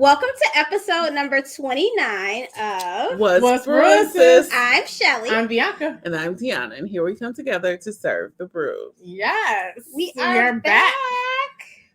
Welcome to episode number 29 of What's Brewing Sis? I'm Shelly. I'm Bianca. And I'm Deonna, and here we come together to serve the brew. Yes. We are back.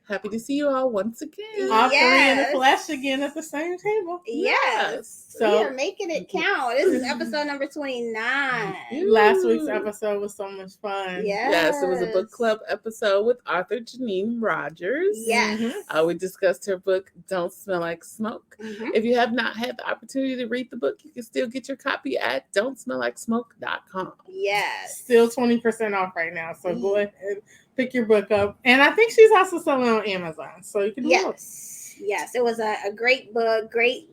Happy to see you all once again. All three in the flesh again at the same table. Yes. So we are making it count. This is episode number 29. Last week's episode was so much fun. Yes, it was a book club episode with author Janine Rogers. Yes. We discussed her book, Don't Smell Like Smoke. Mm-hmm. If you have not had the opportunity to read the book, you can still get your copy at don'tsmelllikesmoke.com. Yes. Still 20% off right now. So go ahead and pick your book up. And I think she's also selling on Amazon. So you can do it. Yes. It was a great book. Great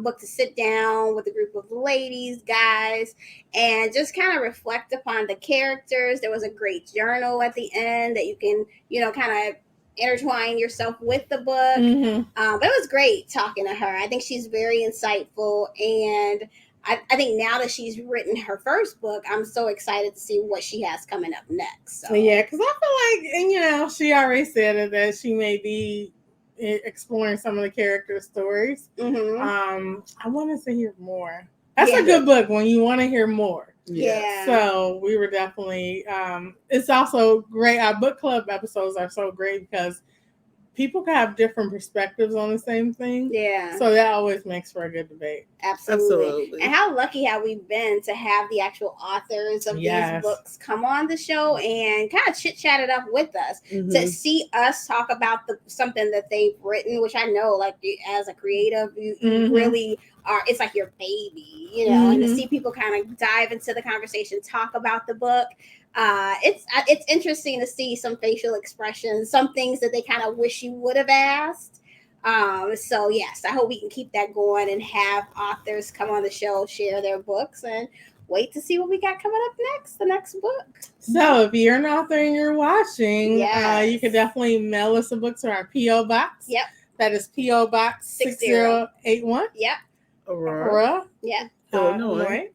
book to sit down with a group of ladies, guys, and just kind of reflect upon the characters. There was a great journal at the end that you can, kind of intertwine yourself with the book. Mm-hmm. But it was great talking to her. I think she's very insightful, and I think now that she's written her first book, I'm so excited to see what she has coming up next. So. Yeah, because I feel like, she already said it, that she may be exploring some of the character stories. Mm-hmm. I wanted to hear more. That's a good book when you want to hear more. Yeah. So we were definitely it's also great. Our book club episodes are so great because people can have different perspectives on the same thing. Yeah. So that always makes for a good debate. Absolutely. And how lucky have we been to have the actual authors of these books come on the show and kind of chit-chat it up with us. Mm-hmm. To see us talk about something that they've written, which I know, like, as a creative, you really are, it's like your baby, and to see people kind of dive into the conversation, talk about the book. It's interesting to see some facial expressions, some things that they kind of wish you would have asked. So yes, I hope we can keep that going and have authors come on the show, share their books, and wait to see what we got coming up next, the next book. So if you're an author and you're watching, you can definitely mail us a book to our P.O. Box. Yep. That is P.O. Box 6081. Yep. Aurora. Yeah. Illinois.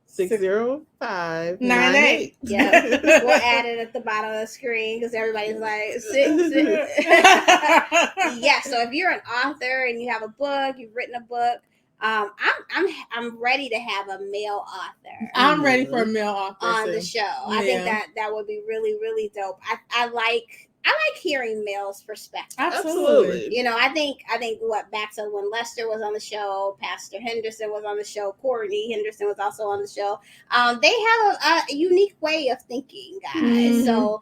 60598. Yeah. We'll add it at the bottom of the screen because everybody's like, 6. Yeah. So if you're an author and you have a book, you've written a book, I'm ready to have a male author. I'm ready for a male author on the show. I think that would be really, really dope. I like hearing males' perspectives. Absolutely. I think back to when Lester was on the show, Pastor Henderson was on the show, Courtney Henderson was also on the show. They have a unique way of thinking, guys. Mm-hmm. So,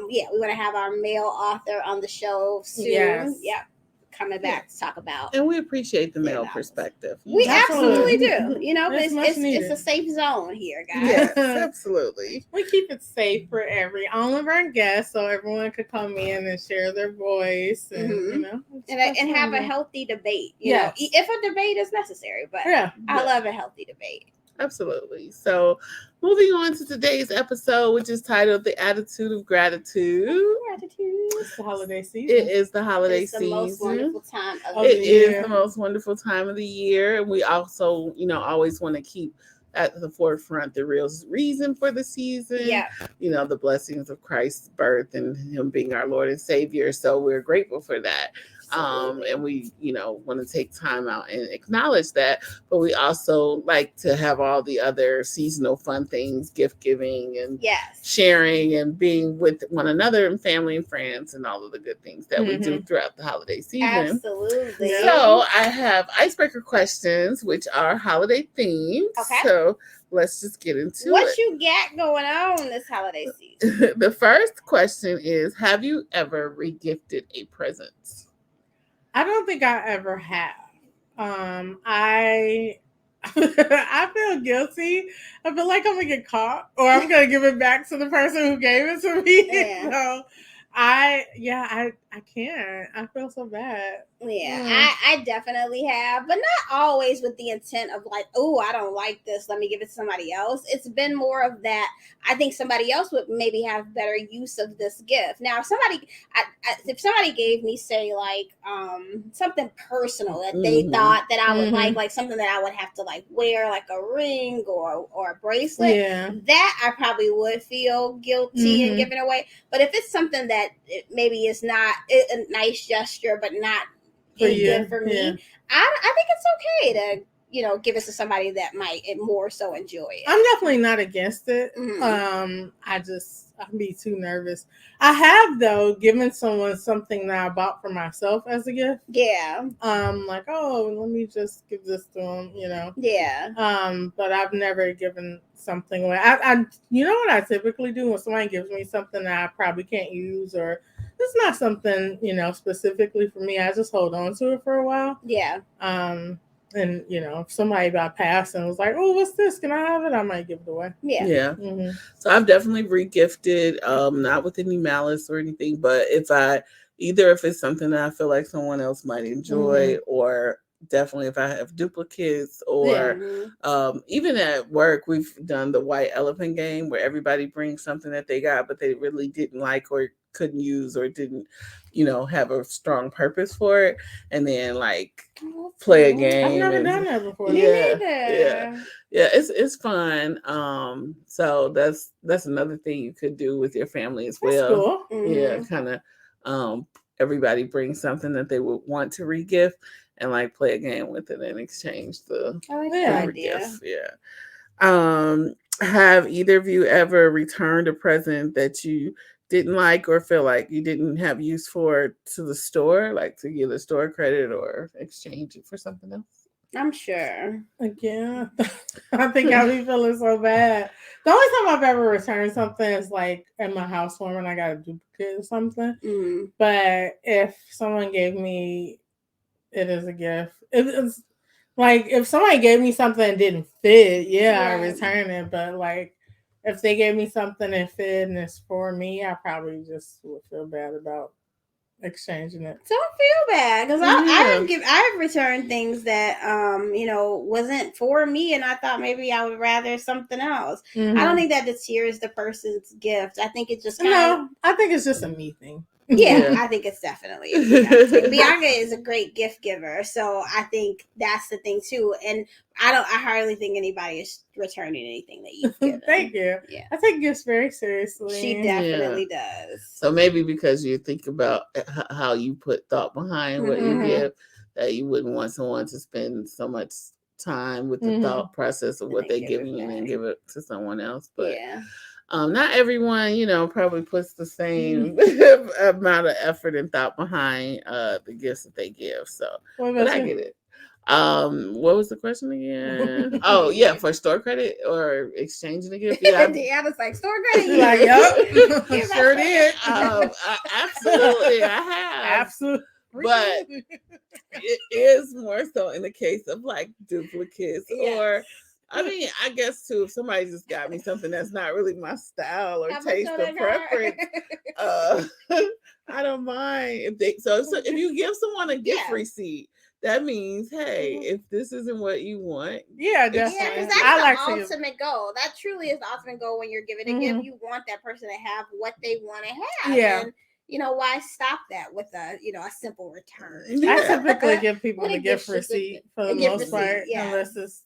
we want to have our male author on the show soon. Yes. Yep. Coming back to talk about. And we appreciate the male perspective. We absolutely do. But it's a safe zone here, guys. Yes, absolutely. We keep it safe for all of our guests, so everyone could come in and share their voice, and and have a healthy debate. If a debate is necessary, but I love a healthy debate. Absolutely. So, moving on to today's episode, which is titled "The Attitude of Gratitude." It's the holiday season. It is the holiday season. The most wonderful time of the year. It is the most wonderful time of the year, and we also, always want to keep at the forefront the real reason for the season. Yeah. The blessings of Christ's birth and Him being our Lord and Savior. So we're grateful for that. And we, want to take time out and acknowledge that, but we also like to have all the other seasonal fun things, gift giving and sharing and being with one another and family and friends and all of the good things that we do throughout the holiday season. Absolutely. So I have icebreaker questions, which are holiday themed. Okay. So let's just get into it. What you got going on this holiday season? The first question is, have you ever regifted a present? I don't think I ever have. I feel guilty. I feel like I'm gonna get caught, or I'm gonna give it back to the person who gave it to me. Yeah. So I can't. I feel so bad. Yeah, I definitely have, but not always with the intent of like, oh, I don't like this, let me give it to somebody else. It's been more of that. I think somebody else would maybe have better use of this gift. Now, if somebody gave me, say, like something personal that they thought that I would like something that I would have to like wear, like a ring or a bracelet, that I probably would feel guilty in giving away. But if it's something that maybe is not a nice gesture, but not any gift for me. I think it's okay to, give it to somebody that might more so enjoy it. I'm definitely not against it. Mm-hmm. I'd be too nervous. I have, though, given someone something that I bought for myself as a gift. Yeah. Like, oh, let me just give this to them, Yeah. But I've never given something away. I you know what I typically do when somebody gives me something that I probably can't use, or it's not something, specifically for me, I just hold on to it for a while. Yeah. And if somebody got past and was like, "Oh, what's this? Can I have it?" I might give it away. Yeah. Mm-hmm. So I've definitely regifted, not with any malice or anything, but if it's something that I feel like someone else might enjoy, or definitely if I have duplicates, or even at work, we've done the white elephant game where everybody brings something that they got, but they really didn't like or couldn't use or didn't, have a strong purpose for it, and then play a game. I've never done that before. Yeah, it's fun. So that's another thing you could do with your family as well. That's cool. Mm-hmm. Yeah, kind of. Everybody brings something that they would want to regift, and play a game with it and exchange the gifts. Yeah. Have either of you ever returned a present that you didn't like or feel like you didn't have use for to the store, like to give the store credit or exchange it for something else? I'm sure. Again, I think I'll be feeling so bad. The only time I've ever returned something is at my housewarming, I got a duplicate or something. Mm. But if someone gave me it as a gift, it's if somebody gave me something that didn't fit, I return it. But if they gave me something that fit and it's for me, I probably just would feel bad about exchanging it. Don't feel bad, because I've returned things that wasn't for me, and I thought maybe I would rather something else. I don't think that deters the person's gift. I think it just I think it's just a me thing. Yeah, I think it's definitely a thing. Bianca is a great gift giver, so I think that's the thing too. And I hardly think anybody is returning anything that you've given. Thank you. Yeah, I take gifts very seriously. She definitely does. So maybe because you think about how you put thought behind what you give, that you wouldn't want someone to spend so much time with the thought process of what they're giving and then give it to someone else. But not everyone, probably puts the same amount of effort and thought behind the gifts that they give. So, but I get it. What was the question again? Oh, yeah, for store credit or exchanging a gift. Yeah, Deonna's like, store credit. Yup, sure did. Absolutely, I have. Absolutely. But it is more so in the case of duplicates or. I mean, I guess too, if somebody just got me something that's not really my style or taste or preference, I don't mind if you give someone a gift receipt, that means, hey, if this isn't what you want, definitely. Yeah, because that's the ultimate goal. That truly is the ultimate goal when you're giving a gift. You want that person to have what they want to have. Yeah. And, why stop that with a simple return? I typically give people the gift receipt for the most part, unless it's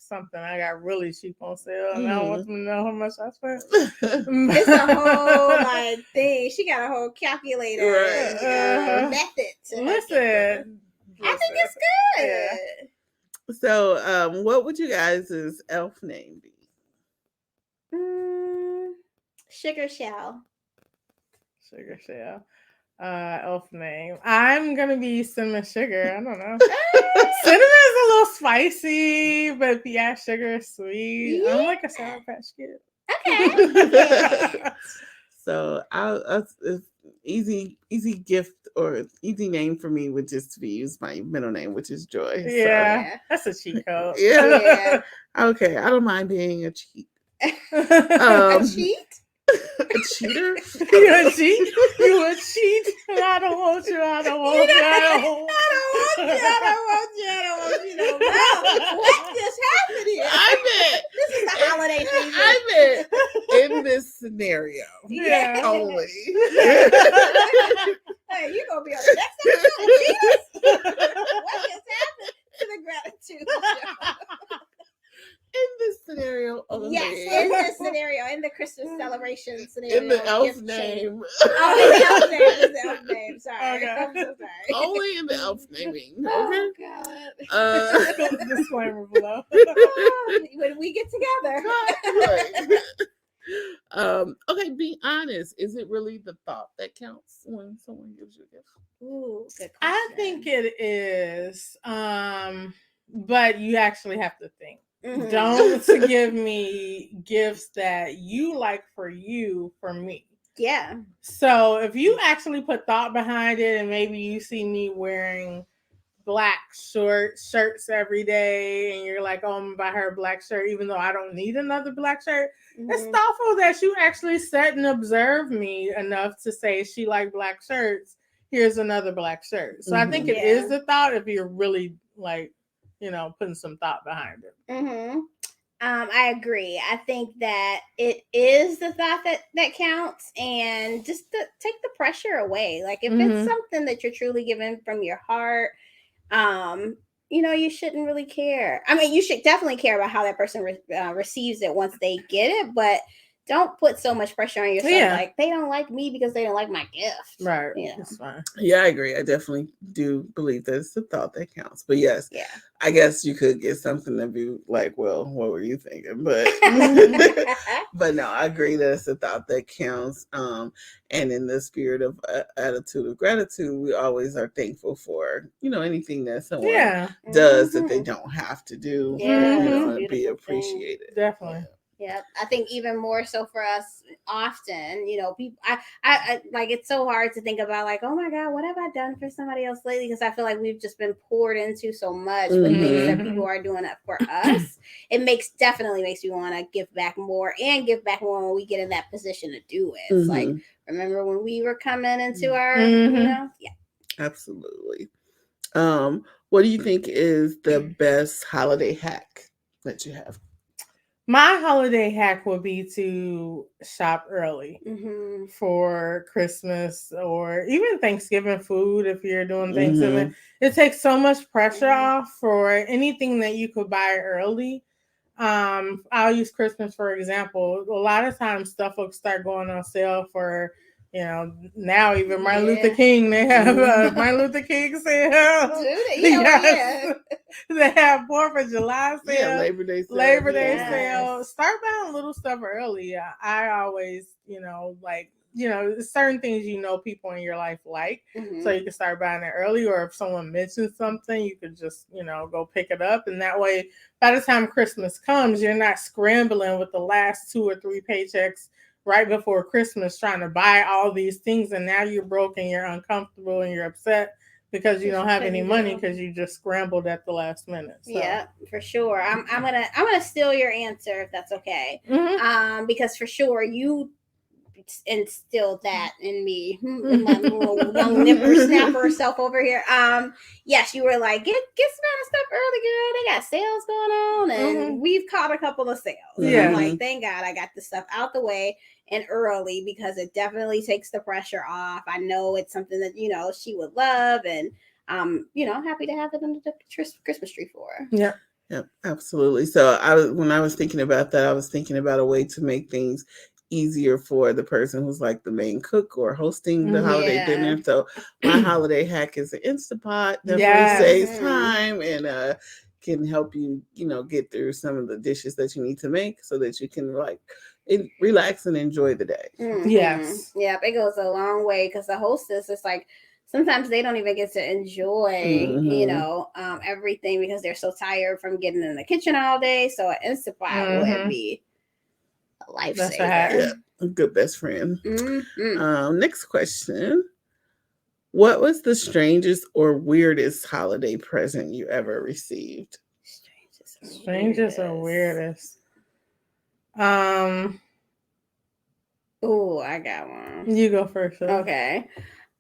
something I got really cheap on sale and I don't want them to know how much I spent. It's a whole thing. She got a whole calculator method to listen. I think it's good. Yeah. So what would you guys' elf name be? Sugar Shell. Elf name. I'm gonna be Cinnamon Sugar. I don't know. Cinnamon is a little spicy, but sugar is sweet. I'm like a Sour Patch Kid. Okay. So easy gift or easy name for me would just be use my middle name, which is Joy. Yeah, that's a cheat code. Yeah. Okay, I don't mind being a cheat. A cheat? A cheater? You a cheat? You a cheat? I don't want you. I don't want you. I don't want you. What just happened here? I meant this is the holiday season. I meant in this scenario. Yeah. Only. Hey, you gonna be on the next episode, Jesus? What just happened to the gratitude show? In this scenario only. Yes, in this scenario, in the Christmas celebration scenario. In the elf name. Oh, in the elf name. sorry. Okay. I'm so sorry. Only in the elf naming. Oh Okay. God. Disclaimer below. When we get together. Okay, be honest. Is it really the thought that counts when someone gives you a gift? Ooh, good question. I think it is. But you actually have to think. Mhm. Don't give me gifts that you like for you for me. Yeah. So if you actually put thought behind it, and maybe you see me wearing black shirts every day, and you're like, oh, I'm gonna buy her a black shirt, even though I don't need another black shirt. It's thoughtful that you actually sat and observed me enough to say she liked black shirts. Here's another black shirt. So I think it is the thought if you're really like, putting some thought behind it. Mm-hmm. I agree. I think that it is the thought that counts, and just to take the pressure away. Like if it's something that you're truly giving from your heart, you shouldn't really care. I mean, you should definitely care about how that person receives it once they get it, but don't put so much pressure on yourself. Yeah. Like they don't like me because they don't like my gift. Right. That's fine. Yeah, I agree. I definitely do believe that it's the thought that counts. But yes, I guess you could get something to be like, well, what were you thinking? But but no, I agree that it's the thought that counts. And in the spirit of attitude of gratitude, we always are thankful for, anything that someone does that they don't have to do. And be appreciated. Definitely. Yeah, I think even more so for us often, people, I like, it's so hard to think about like, oh my God, what have I done for somebody else lately? Because I feel like we've just been poured into so much with things that people are doing up for us. It definitely makes me want to give back more when we get in that position to do it. It's like, remember when we were coming into our, Absolutely. What do you think is the best holiday hack that you have? My holiday hack would be to shop early for Christmas or even Thanksgiving food. If you're doing Thanksgiving, it takes so much pressure off for anything that you could buy early. I'll use Christmas for example. A lot of times stuff will start going on sale for, now even Martin Luther King, they have Martin Luther King sale. Yes. They have 4th of July sale. Yeah, Labor Day sale. Start buying little stuff early. I always, certain things people in your life like. So you can start buying it early, or if someone mentions something, you could just, go pick it up. And that way, by the time Christmas comes, you're not scrambling with the last 2 or 3 paychecks right before Christmas trying to buy all these things, and now you're broke and you're uncomfortable and you're upset because you don't have any money because you just scrambled at the last minute. So. Yeah, for sure. I'm gonna steal your answer if that's okay. Because for sure you instilled that in me, in my little young nipper snapper self over here. Yes, you were like, get some stuff early, girl. They got sales going on, and we've caught a couple of sales. Yeah, I'm like, thank God I got this stuff out the way and early, because it definitely takes the pressure off. I know it's something that she would love, and I'm happy to have it under the Christmas tree for her. Yeah. Yeah, absolutely. So when I was thinking about that, I was thinking about a way to make things easier for the person who's like the main cook or hosting the holiday dinner. So my holiday hack is an Instapot. Definitely saves time and can help you, get through some of the dishes that you need to make so that you can relax and enjoy the day. Yes. Yeah, it goes a long way, because the hostess is like, sometimes they don't even get to enjoy, everything, because they're so tired from getting in the kitchen all day. So an Instapot would be a lifesaver. Yeah, a good best friend. Next question. What was the strangest or weirdest holiday present you ever received? Strangest or weirdest? Oh, I got one. You go first. Okay.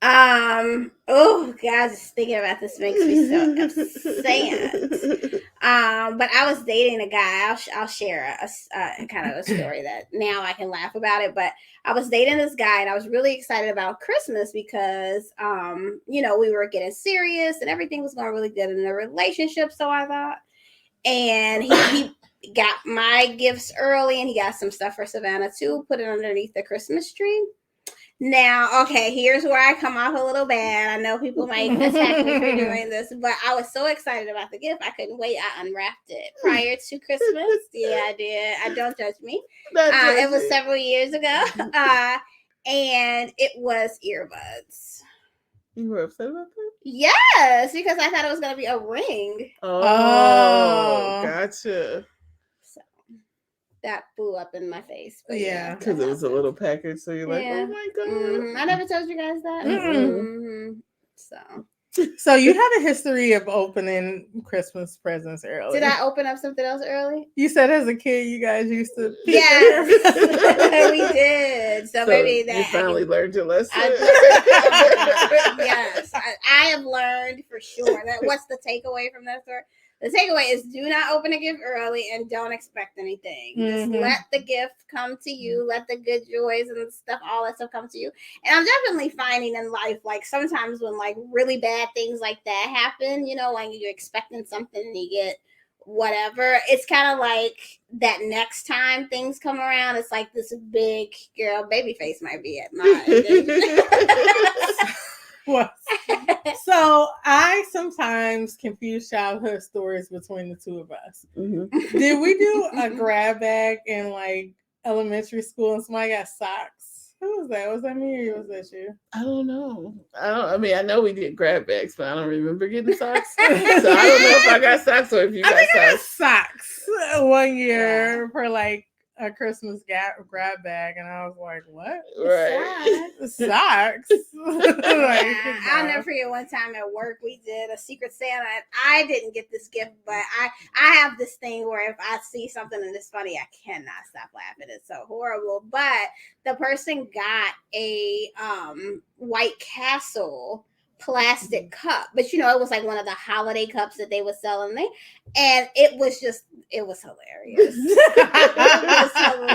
Oh God, just thinking about this makes me so upset. But I was dating a guy. I'll share a kind of a story that now I can laugh about it. But I was dating this guy, and I was really excited about Christmas because, we were getting serious and everything was going really good in the relationship. So I thought, and he got my gifts early, and he got some stuff for Savannah too. Put it underneath the Christmas tree. Now, okay, here's where I come off a little bad. I know people might attack me for doing this, but I was so excited about the gift. I couldn't wait. I unwrapped it prior to Christmas. Yeah, I did. I don't judge me. It was several years ago. And it was earbuds. You were upset about that? Yes, because I thought it was going to be a ring. Oh, gotcha. So that blew up in my face. But yeah. Because it was a little package. So you're like, oh my God. I never told you guys that. So you have a history of opening Christmas presents early. Did I open up something else early? You said as a kid you guys used to. Yes, we did. So maybe that you finally learned your lesson. Yes, I have learned for sure. What's the takeaway from that story? The takeaway is do not open a gift early and don't expect anything. Just let the gift come to you. Let the good joys and stuff, all that stuff come to you. And I'm definitely finding in life, like sometimes when like really bad things like that happen, you know, when you're expecting something and you get whatever, it's kind of like that next time things come around, it's like this big girl baby face might be at mine. What? So I sometimes confuse childhood stories between the two of us. Did we do a grab bag in like elementary school and somebody got socks? Who was that? Was that me or was that you? I don't know. I know we did grab bags, but I don't remember getting socks. So I don't know if I got socks or if you got socks. I got socks 1 year for like a Christmas grab bag, and I was like, "What? Right? Socks?" I'll never forget one time at work we did a Secret Santa, and I didn't get this gift, but I have this thing where if I see something and it's funny, I cannot stop laughing. It's so horrible. But the person got a White Castle plastic cup, but you know, it was like one of the holiday cups that they were selling there, and it was hilarious. It was hilarious.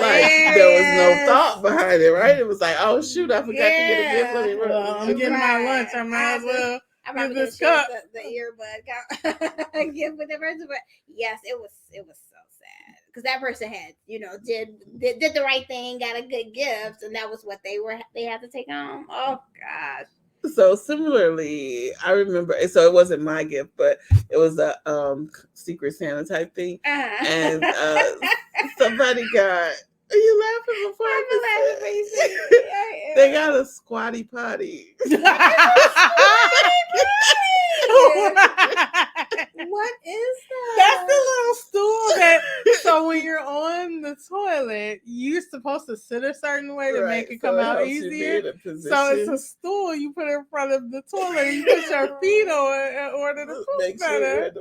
Like there was no thought behind it, right? It was like, oh shoot, I forgot to get a gift. I'm getting my lunch. I might as well. I'm probably gonna share the earbud gift with the person, but yes, it was so sad because that person had, you know, did the right thing, got a good gift, and that was what they had to take home. Oh gosh. So similarly, I remember. So it wasn't my gift, but it was a Secret Santa type thing, and somebody got. Are you laughing before I laughing? They got a squatty potty. What is that? That's the little stool that. So when you're on the toilet, you're supposed to sit a certain way to make it come out easier. So it's a stool you put in front of the toilet. And you put your feet on it in order to poop better.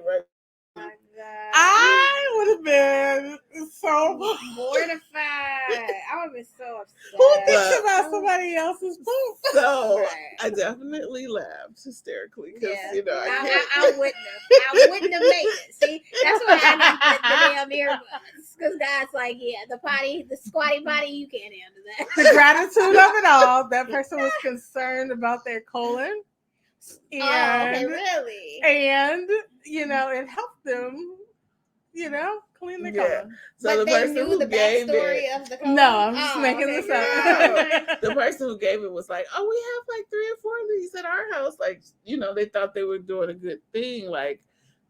I would have been so mortified. I would have been so upset. Who thinks about somebody else's poop? So I definitely laughed hysterically because you know I wouldn't have made it. See, that's why I got the damn earbuds, because God's like, yeah, the squatty potty, you can't handle that. The gratitude of it all. That person was concerned about their colon. And, okay, really? And, you know, it helped them, you know, clean the colon. So but the person who gave it, of the colon? No, I'm just making this up. The person who gave it was like, oh, we have like 3 or 4 of these at our house. Like, you know, they thought they were doing a good thing. Like,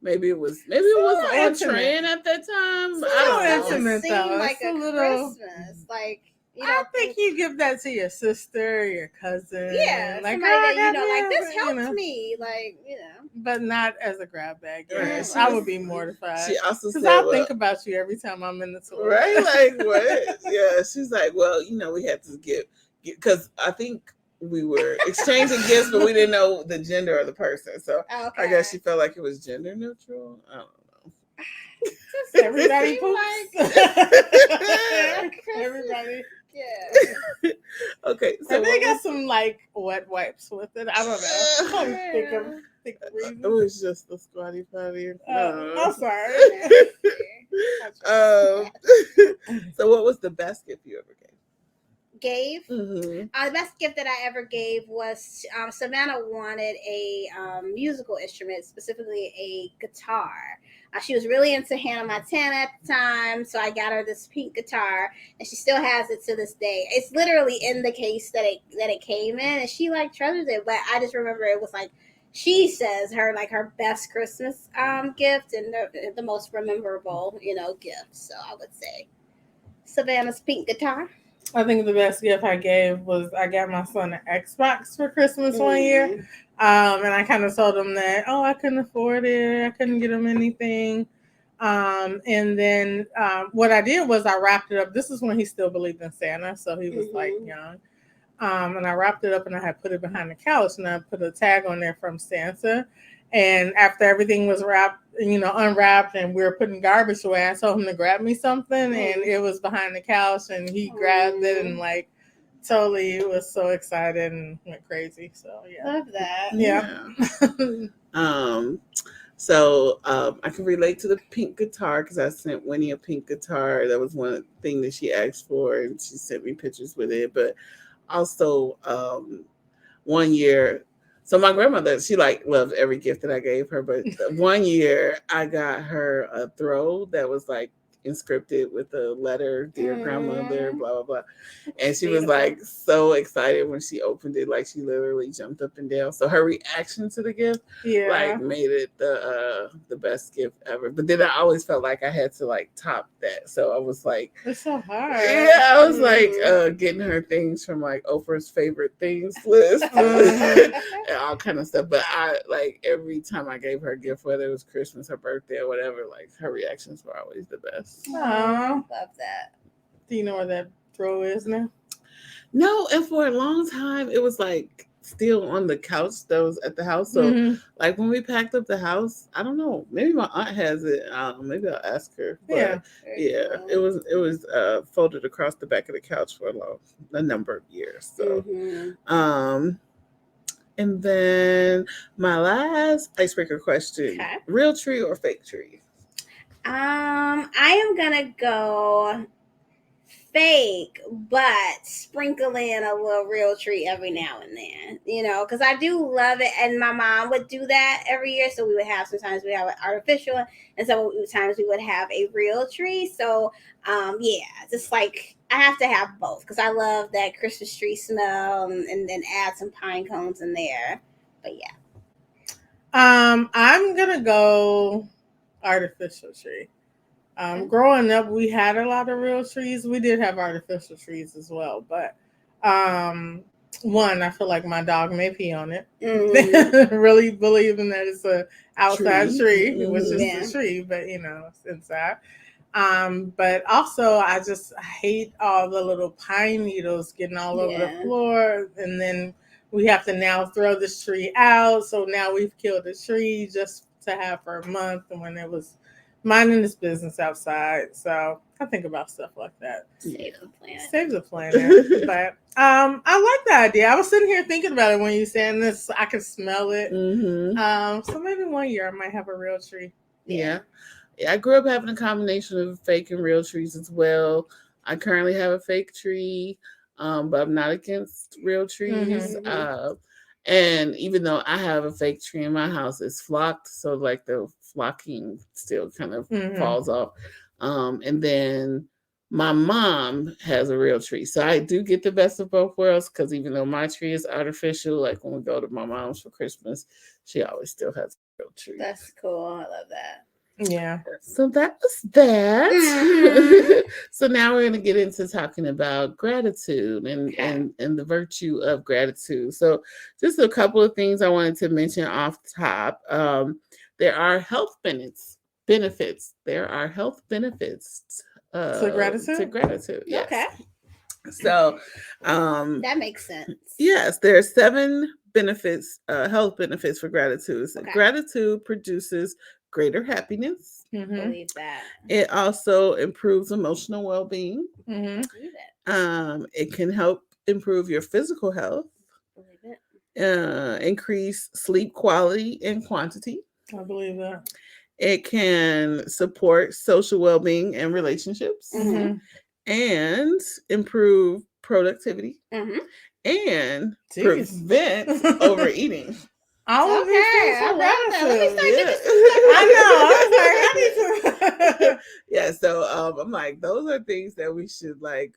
maybe it was on trend at that time. I don't know. It seemed like a Christmas. Like, you know, I think you give that to your sister, your cousin. Yeah, like, somebody that, you know, like, this helps me. Like, you know. But not as a grab bag. Right. I would be mortified. She also said, I'll think about you every time I'm in the toilet. Right? Like, what? Yeah, she's like, well, you know, we had to get, because I think we were exchanging gifts, but we didn't know the gender of the person. So I guess she felt like it was gender neutral. I don't know. Everybody poops. Everybody. Yeah. Okay. So they got some like wet wipes with it. I don't know. Think of reasons. It was just the squatty potty. I'm sorry. So what was the best gift you ever gave? gave. Mm-hmm. The best gift that I ever gave was Savannah wanted a musical instrument, specifically a guitar. She was really into Hannah Montana at the time, so I got her this pink guitar, and she still has it to this day. It's literally in the case that it came in, and she like treasures it. But I just remember it was like, she says her best Christmas gift and the most memorable gift. So I would say Savannah's pink guitar. I think the best gift I gave was I got my son an Xbox for Christmas one year. And I kind of told him that, I couldn't afford it. I couldn't get him anything. And then what I did was I wrapped it up. This is when he still believed in Santa. So he was like young. And I wrapped it up and I had put it behind the couch and I put a tag on there from Santa. And after everything was unwrapped and we were putting garbage away, I told him to grab me something and it was behind the couch and he grabbed it and like totally was so excited and went crazy. So yeah. Love that. Yeah. So I can relate to the pink guitar because I sent Winnie a pink guitar. That was one thing that she asked for and she sent me pictures with it. But also 1 year, so my grandmother, she loved every gift that I gave her. But 1 year I got her a throw that was like inscripted with the letter, "Dear Grandmother," blah blah blah, and she was like so excited when she opened it, like she literally jumped up and down. So her reaction to the gift, made it the best gift ever. But then I always felt like I had to top that, so I was like, it's so hard. Yeah, I was like getting her things from like Oprah's favorite things list and all kind of stuff. But I every time I gave her a gift, whether it was Christmas, her birthday, or whatever, her reactions were always the best. Love that. Do you know where that throw is now? No, and for a long time it was still on the couch that was at the house. So when we packed up the house, I don't know, maybe my aunt has it. Maybe I'll ask her. But it was folded across the back of the couch for a number of years. So and then my last icebreaker question: real tree or fake tree? I am gonna go fake, but sprinkle in a little real tree every now and then, because I do love it. And my mom would do that every year. So we would have, sometimes we have an artificial and sometimes we would have a real tree. So, just I have to have both because I love that Christmas tree smell and then add some pine cones in there. But yeah. I'm going to go artificial tree. Growing up, we had a lot of real trees. We did have artificial trees as well, but one, I feel like my dog may pee on it. Really believing that it's a outside tree, which is a tree, but it's inside. But also, I just hate all the little pine needles getting all over the floor, and then we have to now throw this tree out. So now we've killed a tree just to have for a month, and when it was minding its business outside. So I think about stuff like that. Save the planet. Save the planet. But I like the idea. I was sitting here thinking about it when you saying this. I could smell it. So maybe 1 year I might have a real tree. Yeah. I grew up having a combination of fake and real trees as well. I currently have a fake tree, but I'm not against real trees. And even though I have a fake tree in my house, it's flocked, so the flocking still kind of falls off. And then my mom has a real tree, so I do get the best of both worlds. Because even though my tree is artificial, when we go to my mom's for Christmas, she always still has a real tree. That's cool. I love that. Yeah. So that was that. So now we're going to get into talking about gratitude and the virtue of gratitude. So just a couple of things I wanted to mention off top. There are health benefits. There are health benefits to gratitude. To gratitude. Yes. Okay. So that makes sense. Yes, there are 7 benefits, health benefits for gratitude. So gratitude produces greater happiness. Believe that. It also improves emotional well-being. It can help improve your physical health. Believe it. Increase sleep quality and quantity. I believe that. It can support social well-being and relationships. And improve productivity, Mm-hmm. and Jeez. prevent overeating. All of these things I are love that. Let me gratitude. start getting some stuff. I know. I was like, I need to. Yeah, so I'm like, those are things that we should like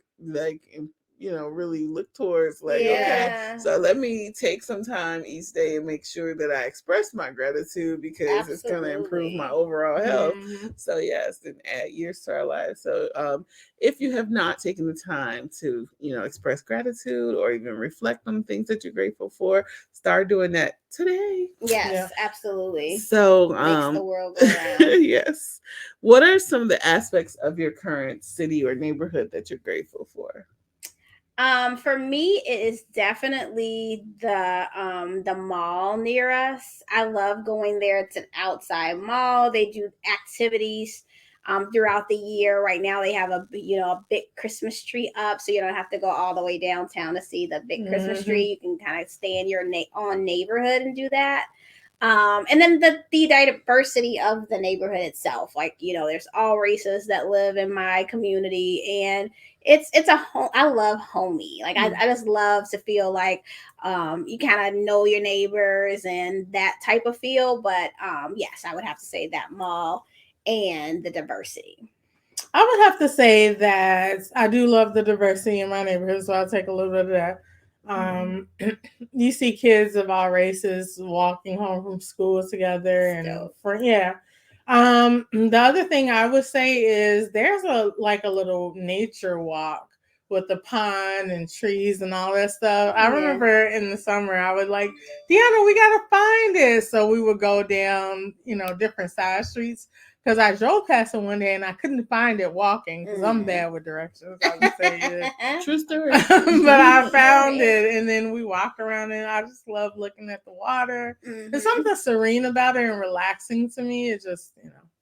really look towards. Like, okay, Yeah. so let me take some time each day and make sure that I express my gratitude, because it's going to improve my overall health. Mm-hmm. So yes, and add years to our lives. So if you have not taken the time to express gratitude or even reflect on things that you're grateful for, start doing that today. Yes, absolutely. So makes the world go round. yes. What are some of the aspects of your current city or neighborhood that you're grateful for? For me, it is definitely the mall near us. I love going there. It's an outside mall. They do activities throughout the year. Right now, they have a big Christmas tree up, so you don't have to go all the way downtown to see the big Christmas tree. You can kind of stay in your own neighborhood and do that. And then the diversity of the neighborhood itself, like there's all races that live in my community, and it's a home. I love homey. Like I just love to feel like you kind of know your neighbors and that type of feel. But yes, I would have to say that mall and the diversity. I would have to say that I do love the diversity in my neighborhood, so I'll take a little bit of that. You see kids of all races walking home from school together, and the other thing I would say is there's a little nature walk with the pond and trees and all that stuff. I remember in the summer I would like, Deonna, we gotta find it. So we would go down, different side streets. Because I drove past it one day and I couldn't find it walking because I'm bad with directions. I would say True story. But I found it, and then we walked around, and I just love looking at the water. There's something serene about it and relaxing to me. It just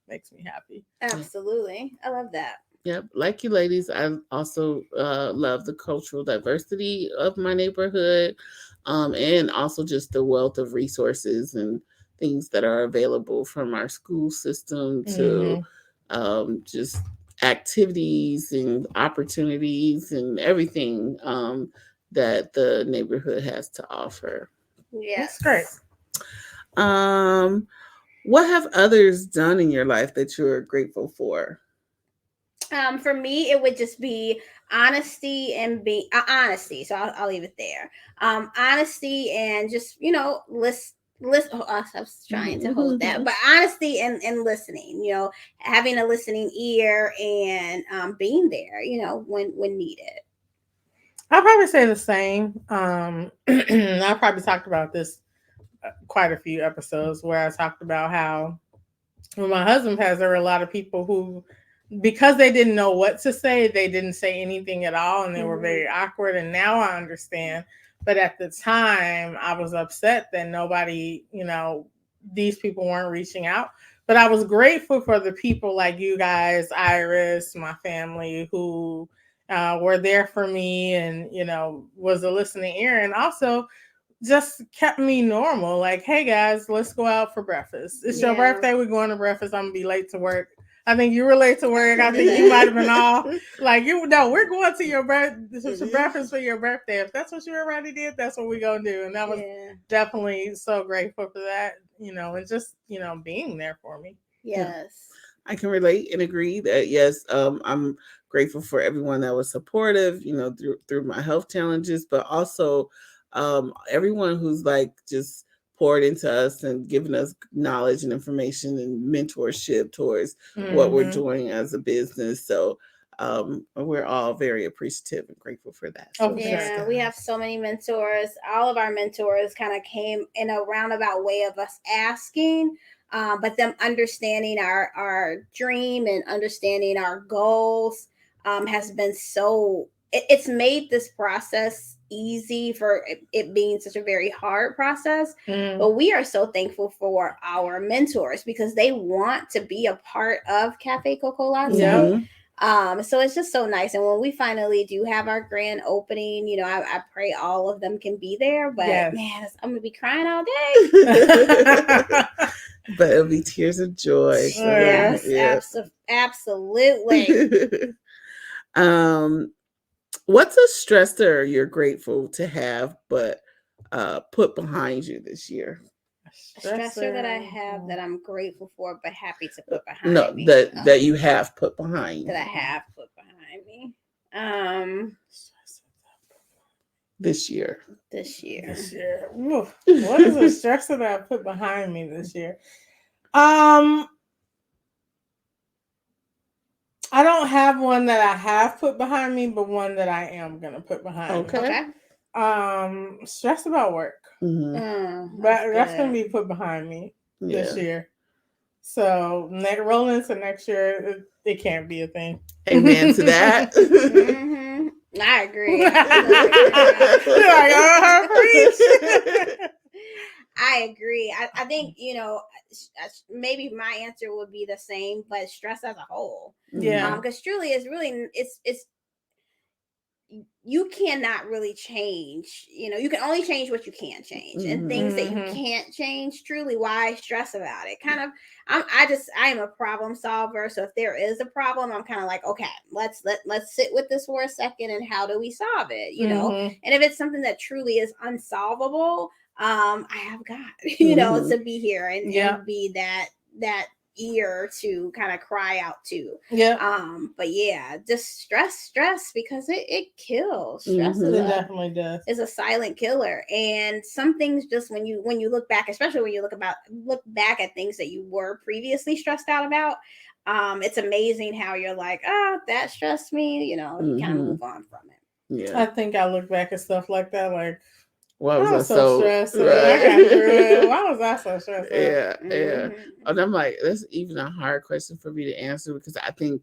makes me happy. Absolutely, I love that. Yep, like you ladies, I also love the cultural diversity of my neighborhood, and also just the wealth of resources and things that are available, from our school system to just activities and opportunities and everything that the neighborhood has to offer. Yes, that's great. What have others done in your life that you're grateful for? For me, it would just be honesty and be honesty. So I'll leave it there. Honesty and just listen. I was trying to hold that, but honesty and listening. Having a listening ear and being there. When needed. I'll probably say the same. I probably talked about this quite a few episodes where I talked about how when my husband passed, there were a lot of people who, because they didn't know what to say, they didn't say anything at all, and they were very awkward. And now I understand. But at the time, I was upset that nobody, these people weren't reaching out. But I was grateful for the people like you guys, Iris, my family, who were there for me and, was a listening ear, and also just kept me normal. Like, hey guys, let's go out for breakfast. It's your birthday. We're going to breakfast. I'm gonna be late to work. I think you were late to work. I think you might have been off. Like, we're going to your breakfast for your birthday. If that's what you already did, that's what we're gonna do. And that was definitely so grateful for that. And just being there for me. Yes. I can relate and agree that yes, I'm grateful for everyone that was supportive, through my health challenges, but also everyone who's like just poured into us and given us knowledge and information and mentorship towards what we're doing as a business. So we're all very appreciative and grateful for that. So we have so many mentors. All of our mentors kind of came in a roundabout way of us asking, but them understanding our dream and understanding our goals has been so. It's made this process easy for it being such a very hard process. But we are so thankful for our mentors because they want to be a part of Cafe Coco Latte. So it's just so nice. And when we finally do have our grand opening, I pray all of them can be there. But man, I'm gonna be crying all day. But it'll be tears of joy. So, yes, absolutely. What's a stressor you're grateful to have, but put behind you this year? A stressor that I have that I'm grateful for, but happy to put behind No, me. that you have put behind. That I have put behind me. This year. This year. Oof. What is a stressor that I put behind me this year? I don't have one that I have put behind me, but one that I am gonna put behind me. Okay. Stress about work. Mm-hmm. That's gonna be put behind me this year. So rolling into next year, it can't be a thing. Amen to that. Mm-hmm. I agree. You're like, preach. I agree. I think, maybe my answer would be the same, but stress as a whole. Yeah. Because truly it's you cannot really change. You can only change what you can change, and things that you can't change. Truly, why stress about it? Kind of. I am a problem solver. So if there is a problem, I'm kind of like, okay, let's sit with this for a second, and how do we solve it? And if it's something that truly is unsolvable, I have God, to be here and be that ear to kind of cry out to. But yeah, just stress because it kills. Stress it definitely does. Is a silent killer. And some things, just when you look back, especially when you look back at things that you were previously stressed out about, it's amazing how you're like, oh, that stressed me, you kind of move on from it. Yeah. I think I look back at stuff like that, like, why was I so stressed? Right. I got through it. Why was I so stressed? Yeah. And I'm like, that's even a hard question for me to answer, because I think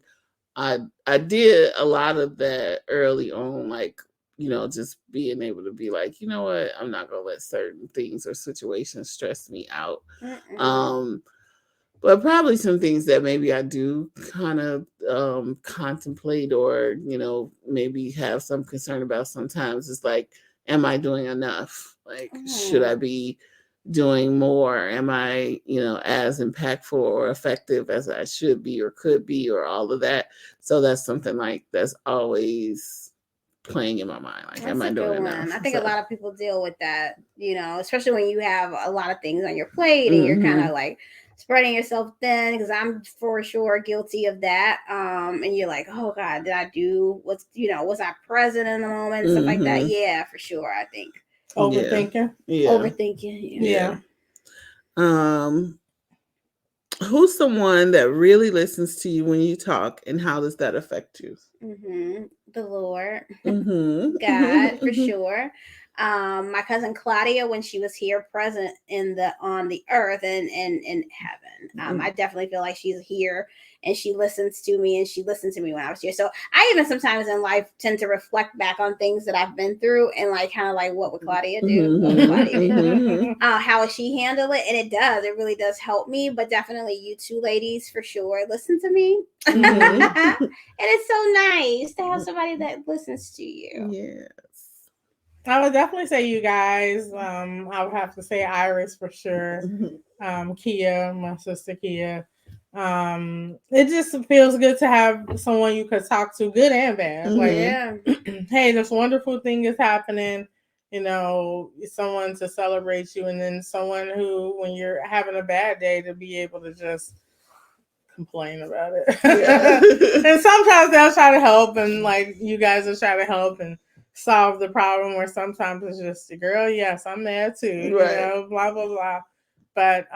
I did a lot of that early on, like, just being able to be like, you know what, I'm not gonna let certain things or situations stress me out. But probably some things that maybe I do kind of contemplate, or maybe have some concern about sometimes, is like, am I doing enough? Like, should I be doing more? Am I, as impactful or effective as I should be or could be, or all of that? So that's something like that's always playing in my mind. Like, am I doing enough? I think a lot of people deal with that, especially when you have a lot of things on your plate and you're kind of like spreading yourself thin, because I'm for sure guilty of that. And you're like, oh God, did I do was I present in the moment? Stuff like that. Yeah, for sure. I think. Overthinking. Overthinking. Yeah. Who's someone that really listens to you when you talk, and how does that affect you? The Lord. God, for sure. My cousin Claudia, when she was here present on the earth and in heaven, I definitely feel like she's here and she listens to me, and she listened to me when I was here. So I even sometimes in life tend to reflect back on things that I've been through, and like kind of like, what would Claudia do? What would Claudia do? How would she handle it? And it really does help me. But definitely you two ladies for sure listen to me. And it's so nice to have somebody that listens to you. Yes. I would definitely say you guys. I would have to say Iris for sure. Kia, my sister Kia. It just feels good to have someone you could talk to, good and bad. Like, hey, this wonderful thing is happening. Someone to celebrate you, and then someone who, when you're having a bad day, to be able to just complain about it. And sometimes they'll try to help, and like you guys will try to help and solve the problem, or sometimes it's just, girl, yes, I'm there too, blah blah blah. But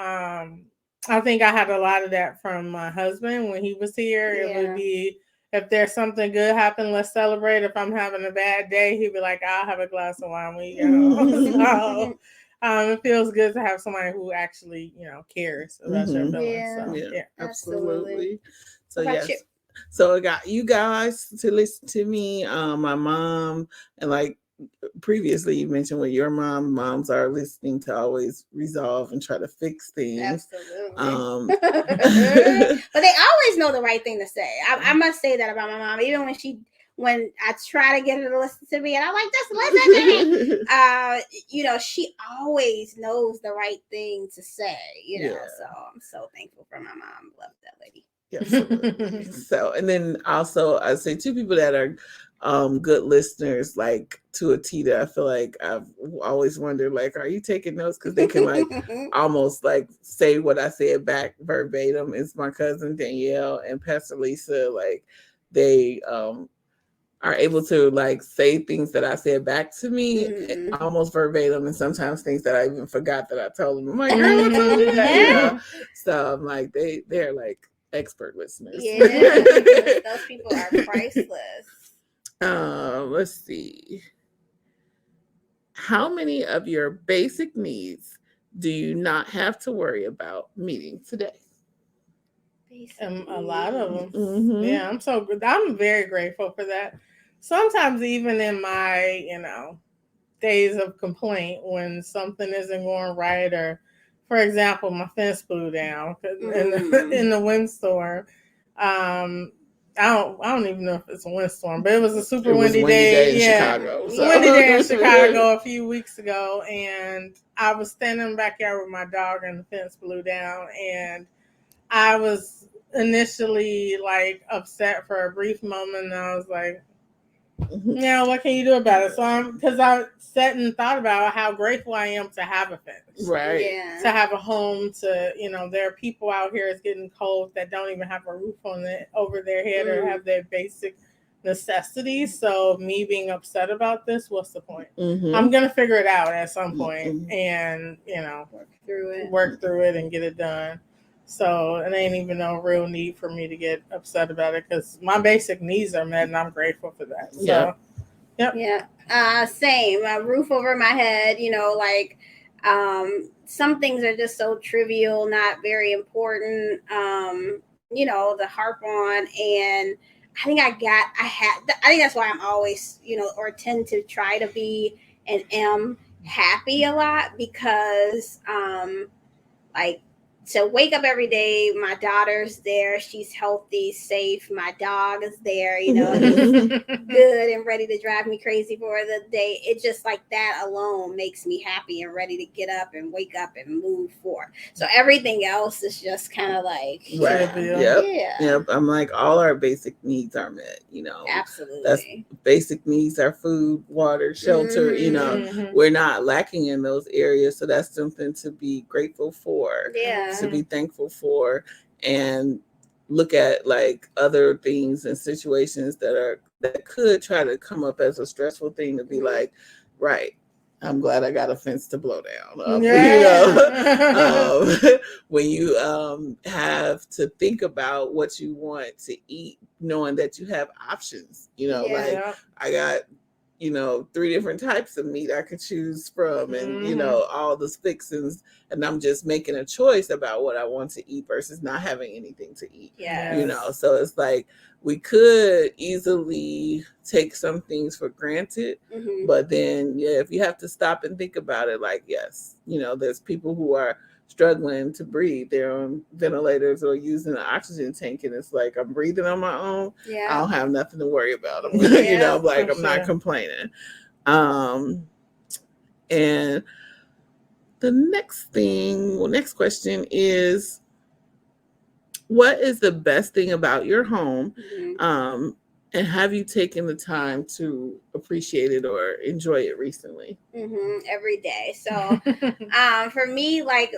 I think I had a lot of that from my husband when he was here. It would be, if there's something good happen, let's celebrate. If I'm having a bad day, he'd be like, I'll have a glass of wine when you go. So it feels good to have somebody who actually, cares about your feelings. So, absolutely. So yes. So I got you guys to listen to me. My mom, and like previously you mentioned with your moms are listening to always resolve and try to fix things. Absolutely. But they always know the right thing to say. I must say that about my mom. Even when I try to get her to listen to me, and I'm like, just listen to me. She always knows the right thing to say. So I'm so thankful for my mom. Love that lady. Yes. So, and then also I say two people that are good listeners, like to a T that I feel like I've always wondered, like, are you taking notes? Because they can like almost like say what I said back verbatim. It's my cousin Danielle and Pastor Lisa. Like they are able to like say things that I said back to me almost verbatim, and sometimes things that I even forgot that I told them. I'm like, girl, I told you that, you know. So I'm like, they're like expert listeners. Yeah, those people are priceless. Let's see. How many of your basic needs do you not have to worry about meeting today? A lot of them. Yeah, I'm very grateful for that. Sometimes even in my, days of complaint when something isn't going right, or for example, my fence blew down in the windstorm. I don't even know if it's a windstorm, but it was a super windy day. In Chicago. So. Windy day in Chicago a few weeks ago, and I was standing in the backyard with my dog, and the fence blew down, and I was initially like upset for a brief moment, and I was like, what can you do about it? So because I sat and thought about how grateful I am to have a fence, right? Yeah. To have a home. To there are people out here it's getting cold that don't even have a roof over their head or have their basic necessities. So me being upset about this, what's the point? I'm gonna figure it out at some point, and work through it and get it done. So it ain't even no real need for me to get upset about it because my basic needs are met, and I'm grateful for that. So, same. A roof over my head. Some things are just so trivial, not very important. To harp on, and I think that's why I'm always, or tend to try to be and am happy a lot because, to wake up every day, my daughter's there. She's healthy, safe. My dog is there, he's good and ready to drive me crazy for the day. It just like that alone makes me happy and ready to get up and wake up and move forward. So everything else is just kind of like, Yep. I'm like, all our basic needs are met, Absolutely. That's basic needs are food, water, shelter, we're not lacking in those areas. So that's something to be grateful for. To be thankful for, and look at like other things and situations that could try to come up as a stressful thing to be like, right, I'm glad I got a fence to blow down. When you have to think about what you want to eat, knowing that you have options, I got 3 different types of meat I could choose from, and all the fixings, and I'm just making a choice about what I want to eat versus not having anything to eat. So it's like we could easily take some things for granted, but then if you have to stop and think about it, like, yes, there's people who are struggling to breathe. They're on ventilators or using an oxygen tank, and it's like, I'm breathing on my own. I don't have nothing to worry about. I'm like, I'm not complaining. And the next question is, what is the best thing about your home? And have you taken the time to appreciate it or enjoy it recently? Every day. So for me, like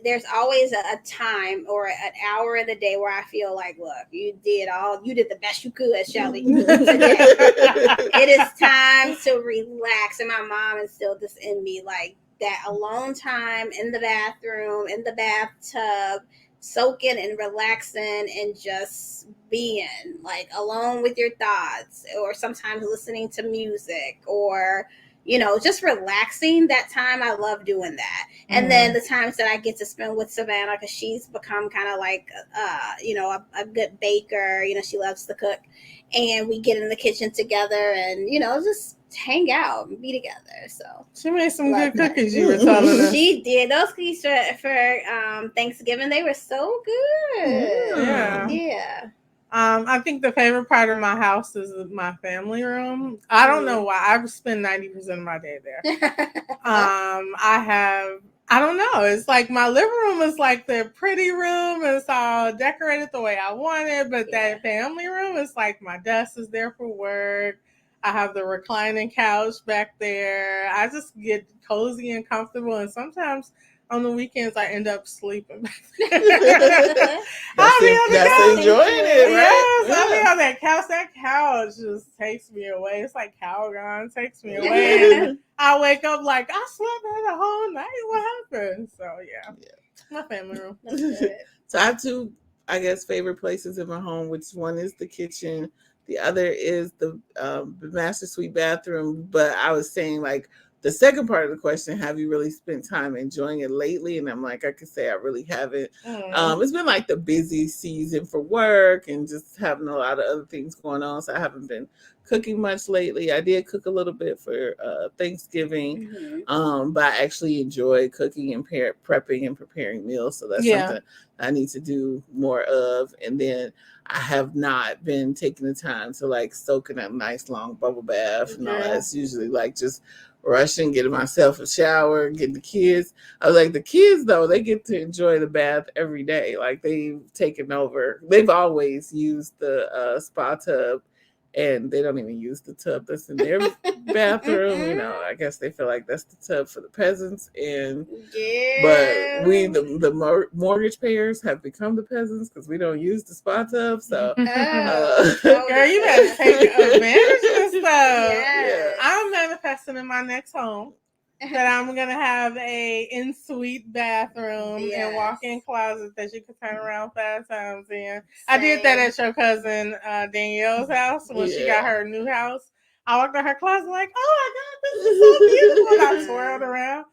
there's always a time or an hour in the day where I feel like, look, you did the best you could, Shelly. Today. It is time to relax. And my mom instilled this in me, like that alone time in the bathroom, in the bathtub, soaking and relaxing and just being like alone with your thoughts, or sometimes listening to music, or just relaxing. That time, I love doing that. And then the times that I get to spend with Savannah, because she's become kind of like a good baker. She loves to cook, and we get in the kitchen together and just hang out and be together. So she made some good cookies. You were telling us. She did those cookies for Thanksgiving. They were so good. Yeah. I think the favorite part of my house is my family room. I don't know why. I spend 90% of my day there. I don't know. It's like my living room is like the pretty room. It's all decorated the way I want it. But that family room is like my desk is there for work. I have the reclining couch back there. I just get cozy and comfortable, and sometimes on the weekends I end up sleeping. I'll be on the couch. Enjoying it, right? Yes, I'll be on that couch. That couch just takes me away. It's like Calgon takes me away. And I wake up like I slept there the whole night. What happened? So yeah. My family room. So I have two, I guess, favorite places in my home, which one is the kitchen. The other is the master suite bathroom. But I was saying, like, the second part of the question, have you really spent time enjoying it lately? And I'm like, I could say I really haven't. It's been like the busy season for work and just having a lot of other things going on. So I haven't been cooking much lately. I did cook a little bit for Thanksgiving, but I actually enjoy cooking and prepping and preparing meals. So that's something I need to do more of. And then I have not been taking the time to like soak in a nice long bubble bath and all that. It's usually like just rushing, getting myself a shower, getting the kids. I was like, the kids though, they get to enjoy the bath every day. Like they've taken over. They've always used the spa tub, and they don't even use the tub that's in their bathroom. You know, I guess they feel like that's the tub for the peasants. And but we, the mortgage payers, have become the peasants because we don't use the spa tub. So, girl, you better take advantage of stuff. Yes. I'm manifesting in my next home that I'm gonna have a in-suite bathroom and walk-in closet that you can turn around 5 times in. I did that at your cousin Danielle's house when she got her new house. I walked in her closet like, oh my God, this is so beautiful. And I twirled around.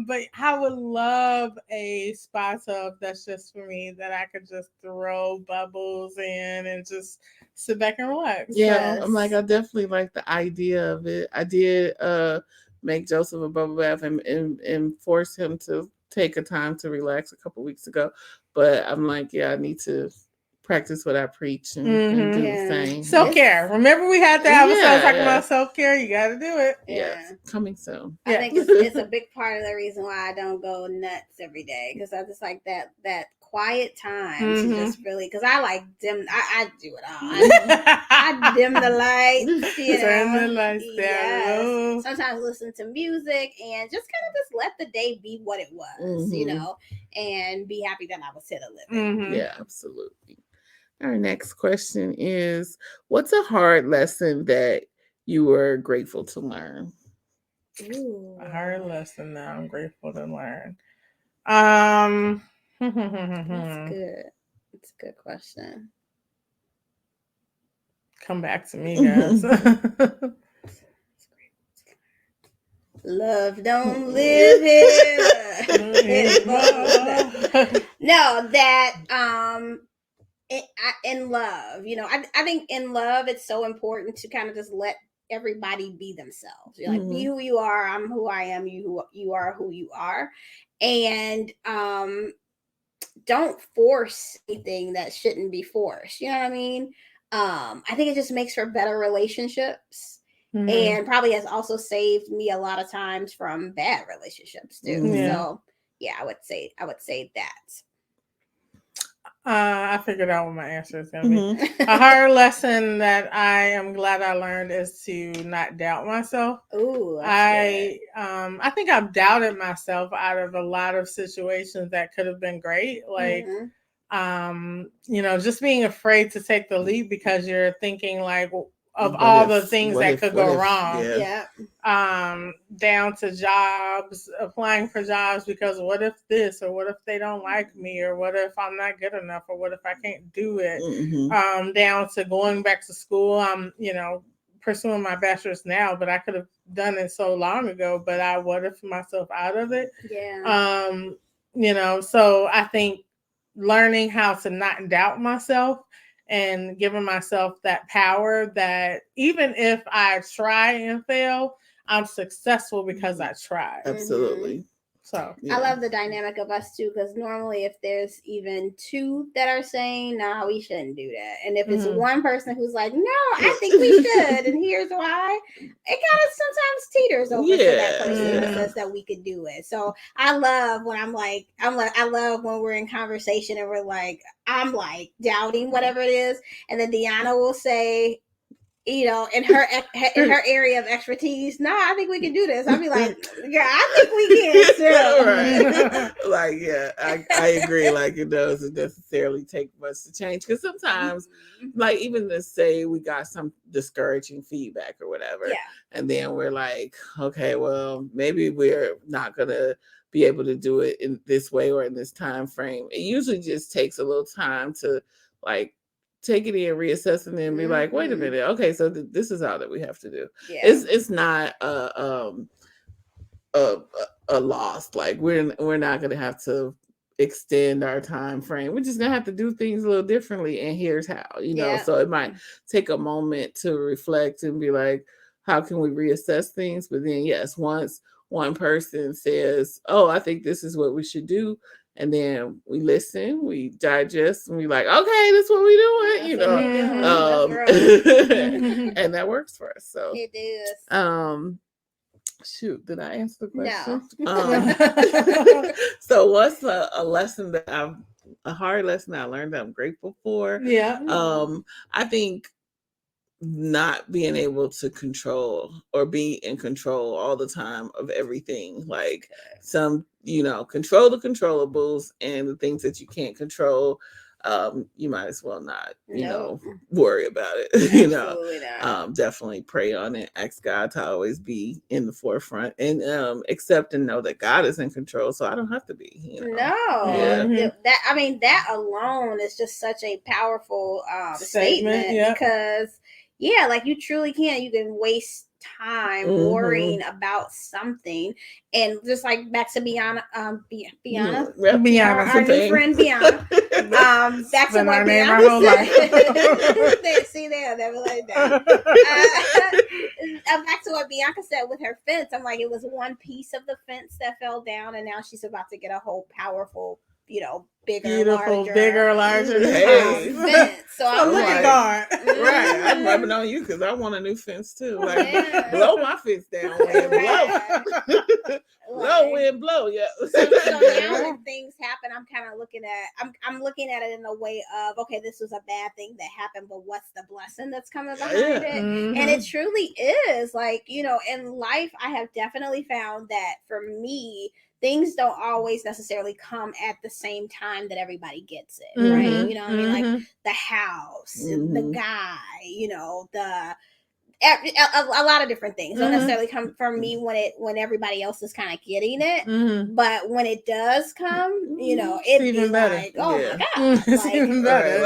But I would love a spa tub that's just for me, that I could just throw bubbles in and just sit back and relax. Yeah, I'm like, I definitely like the idea of it. I did make Joseph a bubble bath and force him to take a time to relax a couple weeks ago. But I'm like, yeah, I need to practice what I preach and do the same. Self-care. Remember we had the episode talking about self-care. You got to do it. Yeah, coming soon. I think it's a big part of the reason why I don't go nuts every day, because I just like that quiet time to just really, because I like dim. I do it all. I dim the lights. Turn the lights down. Sometimes listen to music and just kind of just let the day be what it was, you know, and be happy that I was here to live it. Yeah, absolutely. Our next question is, what's a hard lesson that you were grateful to learn? Ooh. A hard lesson that I'm grateful to learn. That's good. It's a good question. Come back to me, guys. Love don't live here. No, that in love, you know, I think in love it's so important to kind of just let everybody be themselves. You're like, be who you are. I'm who I am. You are who you are, and don't force anything that shouldn't be forced. You know what I mean? I think it just makes for better relationships, and probably has also saved me a lot of times from bad relationships too. So yeah, I would say that. I figured out what my answer is going to be. A hard lesson that I am glad I learned is to not doubt myself. Ooh, I think I've doubted myself out of a lot of situations that could have been great. Like, you know, just being afraid to take the leap because you're thinking like of all the things that could go wrong. Down to jobs, applying for jobs because what if this, or what if they don't like me, or what if I'm not good enough, or what if I can't do it? Down to going back to school. I'm, you know, pursuing my bachelor's now, but I could have done it so long ago, but I what if myself out of it. You know, so I think learning how to not doubt myself and giving myself that power that even if I try and fail, I'm successful because I tried. Absolutely. So I love the dynamic of us too, because normally if there's even two that are saying, nah, we shouldn't do that. And if it's one person who's like, no, I think we should, and here's why, it kind of sometimes teeters over to that person that says that we could do it. So I love when I love when we're in conversation and we're like, I'm like doubting whatever it is. And then Deonna will say, you know, in her area of expertise, no, I think we can do this. I'll be like, yeah, I think we can too. Right. Like, yeah, I agree. Like, it doesn't necessarily take much to change, because sometimes, like, even to say we got some discouraging feedback or whatever, Yeah. and then we're like, okay, well, maybe we're not gonna be able to do it in this way or in this time frame. It usually just takes a little time to, like, take it in, reassess, and then be like, wait a minute, okay, so this is all that we have to do. Yeah. It's not a loss. Like, we're not gonna have to extend our time frame. We're just gonna have to do things a little differently, and here's how, you know. Yeah. So it might take a moment to reflect and be like, how can we reassess things? But then, yes, once one person says, oh, I think this is what we should do, and then we listen, we digest, and we like, okay, that's what we doing, you know. And that works for us. So it is. Shoot, did I answer the question? No. So what's a lesson that a hard lesson I learned that I'm grateful for? Yeah. I think not being able to control or be in control all the time of everything. Like, some, control the controllables, and the things that you can't control, you might as well not, worry about it. Absolutely not. Definitely pray on it. Ask God to always be in the forefront, and accept and know that God is in control, so I don't have to be. That alone is just such a powerful statement. Because like, you truly can. You can waste time worrying about something, and just like back to Bianca, our new friend Bianca. Back to what Bianca said. See, there, never like that. Back to what Bianca said with her fence. I'm like, it was one piece of the fence that fell down, and now she's about to get a whole powerful, bigger, larger fence. So I'm like, right, I'm rubbing on you because I want a new fence too. Like, blow my fence down, wind, blow, wind, blow. Yeah. So now when things happen, I'm kind of looking at, I'm looking at it in the way of, okay, this was a bad thing that happened, but what's the blessing that's coming behind it? And it truly is, like, in life, I have definitely found that for me, things don't always necessarily come at the same time that everybody gets it, right? You know what I mean? Like the house, the guy, a lot of different things don't necessarily come from me when everybody else is kind of getting it, but when it does come, it's even better. Like, oh my god, it's even better.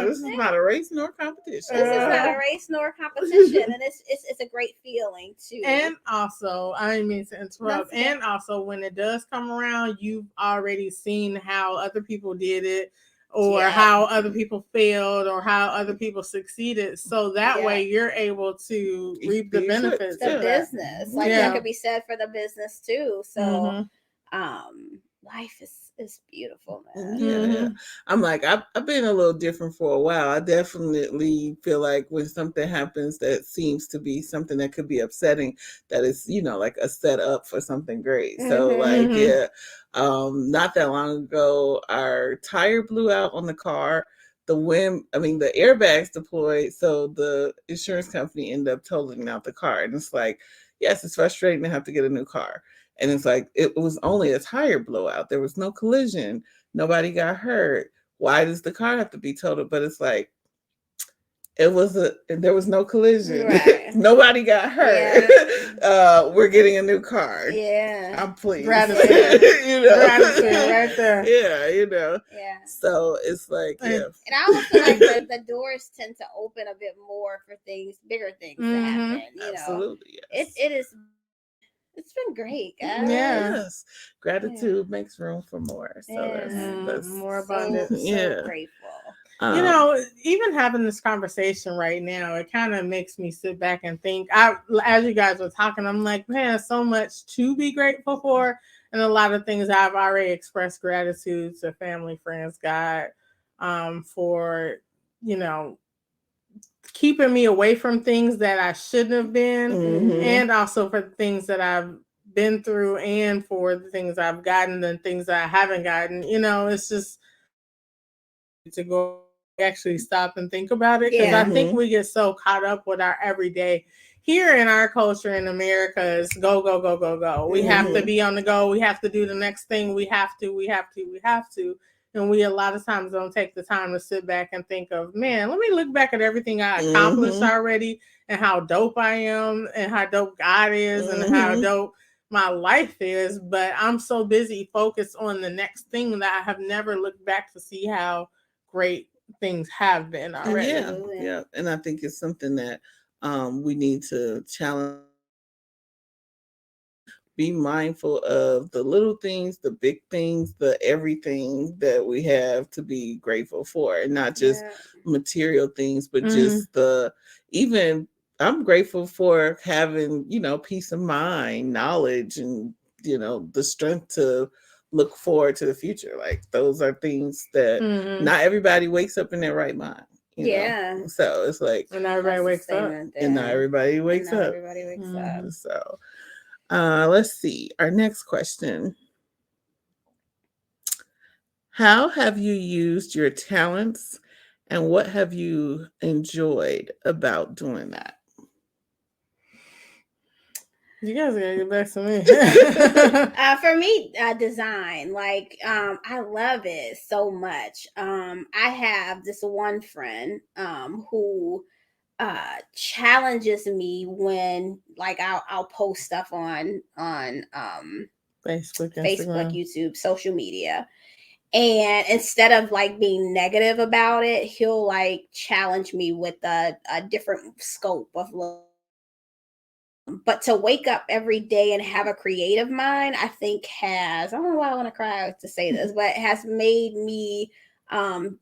This is not a race nor competition. This is not a race nor competition, and it's a great feeling too. And also, I didn't mean to interrupt. And also, when it does come around, you've already seen how other people did it, or how other people failed, or how other people succeeded. So that way you're able to reap the benefits of the business. Like, that could be said for the business too. So life is beautiful, man. I'm like, I've been a little different for a while. I definitely feel like when something happens that seems to be something that could be upsetting, that is, like a setup for something great. So not that long ago, our tire blew out on the car. The airbags deployed, so the insurance company ended up totaling out the car. And it's like, yes, it's frustrating to have to get a new car. And it's like, it was only a tire blowout. There was no collision. Nobody got hurt. Why does the car have to be totaled? But it's like, there was no collision. Right. Nobody got hurt. Yeah. We're getting a new car. Yeah. I'm pleased. Gratitude. Gratitude right there. Yeah, Yeah. So it's like, And I also feel like the doors tend to open a bit more for bigger things to happen. Absolutely. Yes. It's been great, guys. Yes. Gratitude makes room for more. So that's more abundance. So grateful. Even having this conversation right now, it kind of makes me sit back and think. As you guys were talking, I'm like, man, so much to be grateful for, and a lot of things I've already expressed gratitude to family, friends, God, for keeping me away from things that I shouldn't have been, and also for the things that I've been through, and for the things I've gotten and things that I haven't gotten. It's just to go actually stop and think about it, because I think we get so caught up with our everyday. Here in our culture in America is go, go, go, go, go. We have to be on the go. We have to do the next thing. We have to. And we a lot of times don't take the time to sit back and think of, man, let me look back at everything I accomplished already, and how dope I am, and how dope God is, and how dope my life is. But I'm so busy focused on the next thing that I have never looked back to see how great things have been already. Yeah. And I think it's something that we need to challenge. Be mindful of the little things, the big things, the everything that we have to be grateful for, and not just material things, but just even I'm grateful for having, peace of mind, knowledge, and, the strength to look forward to the future. Like, those are things that not everybody wakes up in their right mind. You know? So it's like, and everybody wakes up. And not everybody wakes up. So let's see. Our next question. How have you used your talents, and what have you enjoyed about doing that? You guys gotta get back to me. For me, design. Like, I love it so much. I have this one friend who challenges me when, like, I'll post stuff on Facebook, YouTube, social media. And instead of like being negative about it, he'll like challenge me with a different scope of love. But to wake up every day and have a creative mind, I think I don't know why I want to cry to say this, but it has made me, I'm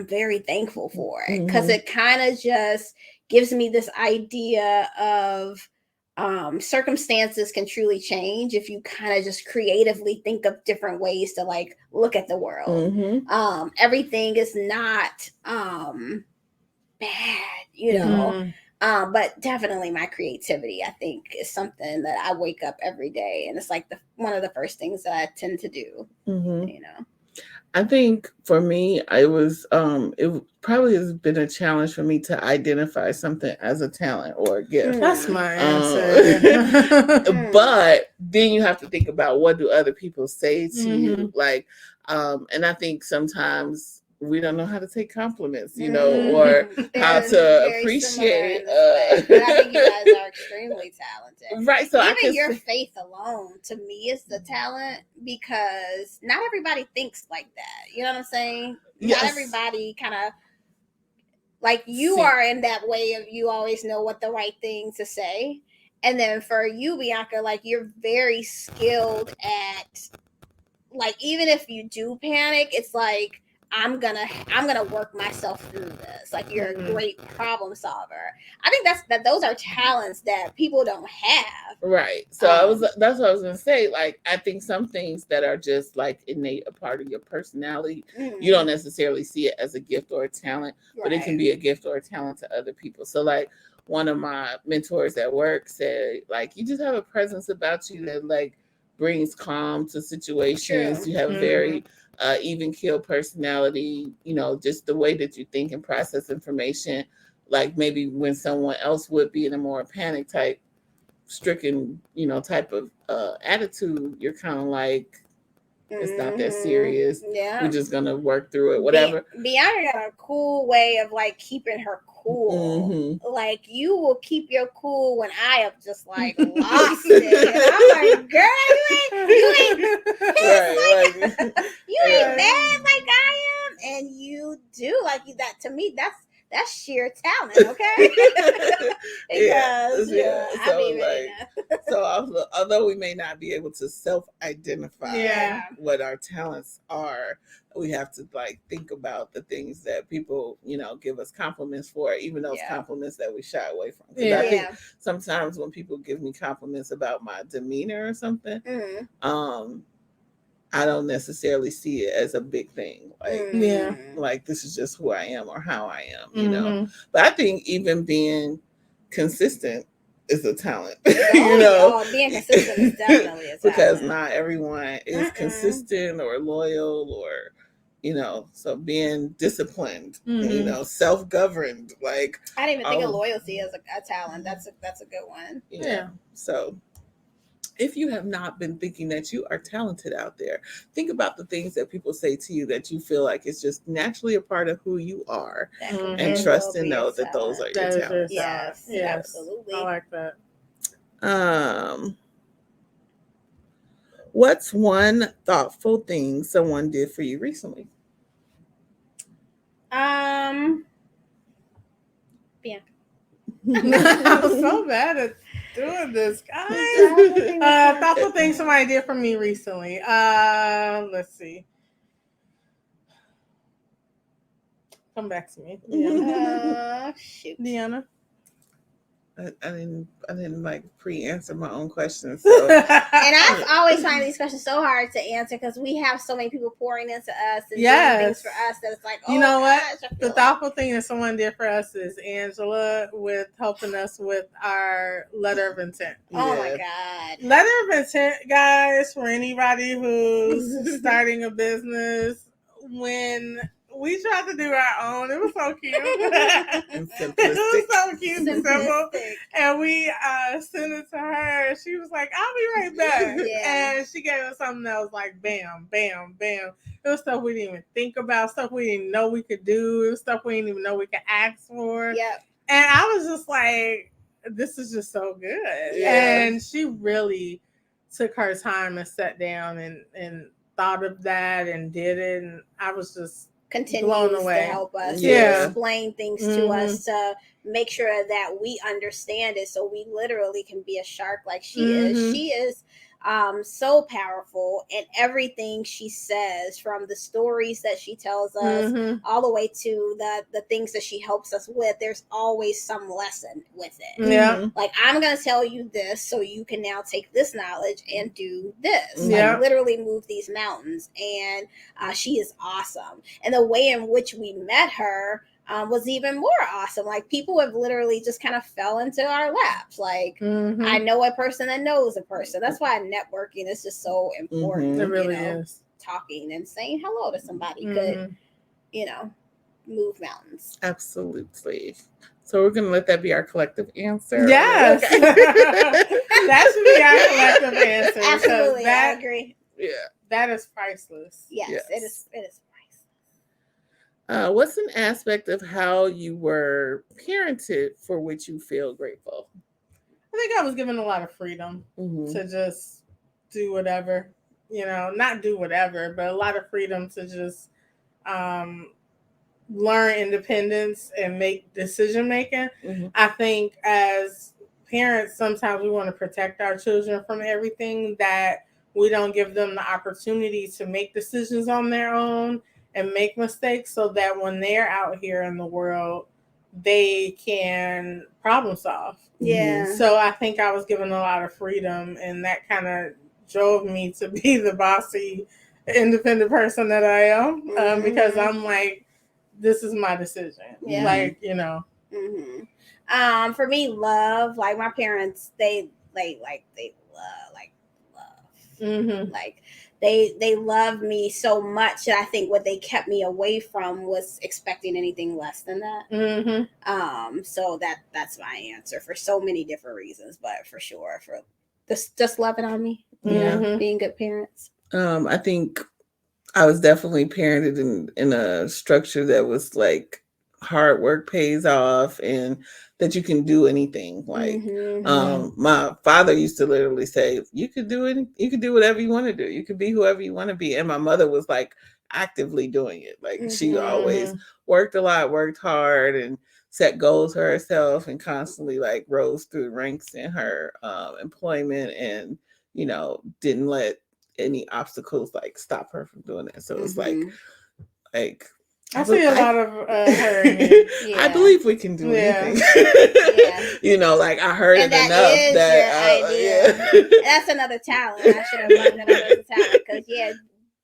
very thankful for it, because it kind of just gives me this idea of circumstances can truly change if you kind of just creatively think of different ways to like look at the world. Everything is not bad, but definitely my creativity, I think, is something that I wake up every day, and it's like one of the first things that I tend to do. I think for me, it probably has been a challenge for me to identify something as a talent or a gift. That's my answer. But then you have to think about, what do other people say to you? Like, and I think sometimes we don't know how to take compliments, or how to appreciate. But I think you guys are extremely talented, right? So even your faith alone, to me, is the talent, because not everybody thinks like that. You know what I'm saying? Not everybody kind of like you are in that way of, you always know what the right thing to say, and then for you, Bianca, like, you're very skilled at, like, even if you do panic, it's like, I'm gonna work myself through this. Like, you're a great problem solver. I think those are talents that people don't have. Right. So that's what I was gonna say. Like, I think some things that are just like innate, a part of your personality, you don't necessarily see it as a gift or a talent, but it can be a gift or a talent to other people. So, like, one of my mentors at work said, like, you just have a presence about you that like brings calm to situations. You have a very even keel personality, just the way that you think and process information. Like, maybe when someone else would be in a more panic type, stricken, type of attitude, you're kind of like, it's not that serious. We're just gonna work through it, whatever. Bianca got a cool way of like keeping her cool. Like, you will keep your cool when I have just like lost it. And I'm like, girl, you ain't pissed you ain't mad like I am, and you do like that. To me, that's sheer talent, okay? Because so although we may not be able to self-identify what our talents are, we have to like think about the things that people, give us compliments for, even those compliments that we shy away from. I think sometimes when people give me compliments about my demeanor or something, I don't necessarily see it as a big thing. Like, like, this is just who I am or how I am, But I think even being consistent is a talent. Being consistent is definitely a talent. Because not everyone is consistent or loyal or you know, so being disciplined, you know, self-governed, like I didn't even think of loyalty as a talent. That's a good one. Yeah. So if you have not been thinking that you are talented out there, think about the things that people say to you that you feel like it's just naturally a part of who you are, and trust and know that those are your talents. Yes, absolutely. I like that. What's one thoughtful thing someone did for you recently? Bianca. I'm so bad at doing this, guys. Thoughtful thing somebody did for me recently. Let's see. Come back to me. Shoot. Deonna. I didn't like pre-answer my own questions. So. And I always find these questions so hard to answer because we have so many people pouring into us and doing things for us that it's like, oh, you know gosh, what? The thoughtful thing that someone did for us is Angela with helping us with our letter of intent. Oh my God. Letter of intent, guys, for anybody who's starting a business, when we tried to do our own, it was so cute. And simplistic. It was so cute and simple. And we sent it to her. She was like, I'll be right back. And she gave us something that was like, bam, bam, bam. It was stuff we didn't even think about, stuff we didn't know we could do. It was stuff we didn't even know we could ask for. Yep. And I was just like, this is just so good. And she really took her time and sat down and thought of that and did it. And I was just continues to help us to explain things to us, to make sure that we understand it, so we literally can be a shark like she is. She is so powerful in everything she says, from the stories that she tells us all the way to the things that she helps us with. There's always some lesson with it. Like, I'm gonna tell you this so you can now take this knowledge and do this. Like, literally move these mountains. And she is awesome. And the way in which we met her was even more awesome. Like, people have literally just kind of fell into our laps. Like, I know a person that knows a person. That's why networking is just so important. It really is. Talking and saying hello to somebody could, move mountains. Absolutely. So we're going to let that be our collective answer. Yes. Okay. That should be our collective answer. Absolutely. I agree. Yeah. That is priceless. Yes. It is priceless. What's an aspect of how you were parented for which you feel grateful? I think I was given a lot of freedom to just do whatever, not do whatever, but a lot of freedom to just learn independence and make decision making. I think as parents, sometimes we want to protect our children from everything, that we don't give them the opportunity to make decisions on their own and make mistakes, so that when they're out here in the world, they can problem solve. So I think I was given a lot of freedom, and that kind of drove me to be the bossy, independent person that I am, because I'm like, this is my decision. Like, For me, love, like, my parents, they love. Like, they love me so much that I think what they kept me away from was expecting anything less than that. So that's my answer for so many different reasons, but for sure, for just loving on me, being good parents. I think I was definitely parented in a structure that was like, hard work pays off, and that you can do anything. Like, my father used to literally say, you could do it. You could do whatever you want to do. You could be whoever you want to be. And my mother was like actively doing it. Like, she always worked a lot, worked hard, and set goals for herself, and constantly like rose through the ranks in her employment, and, didn't let any obstacles like stop her from doing that. So it's like, I see a lot of her in you. I believe we can do anything. Like, I heard and it enough that idea. That's another talent. I should have learned that as a talent, because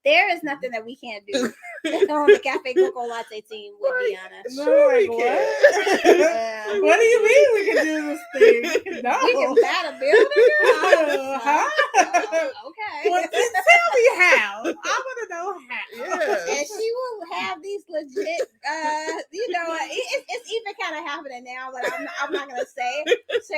there is nothing that we can't do on the Cafe Coco Latte team with Deonna. Sure, we can. What do you mean we can do this thing? No. We can bat a building. Okay. Well, tell me how. I want to know how. And and she will have these legit, it's even kind of happening now, but I'm not gonna say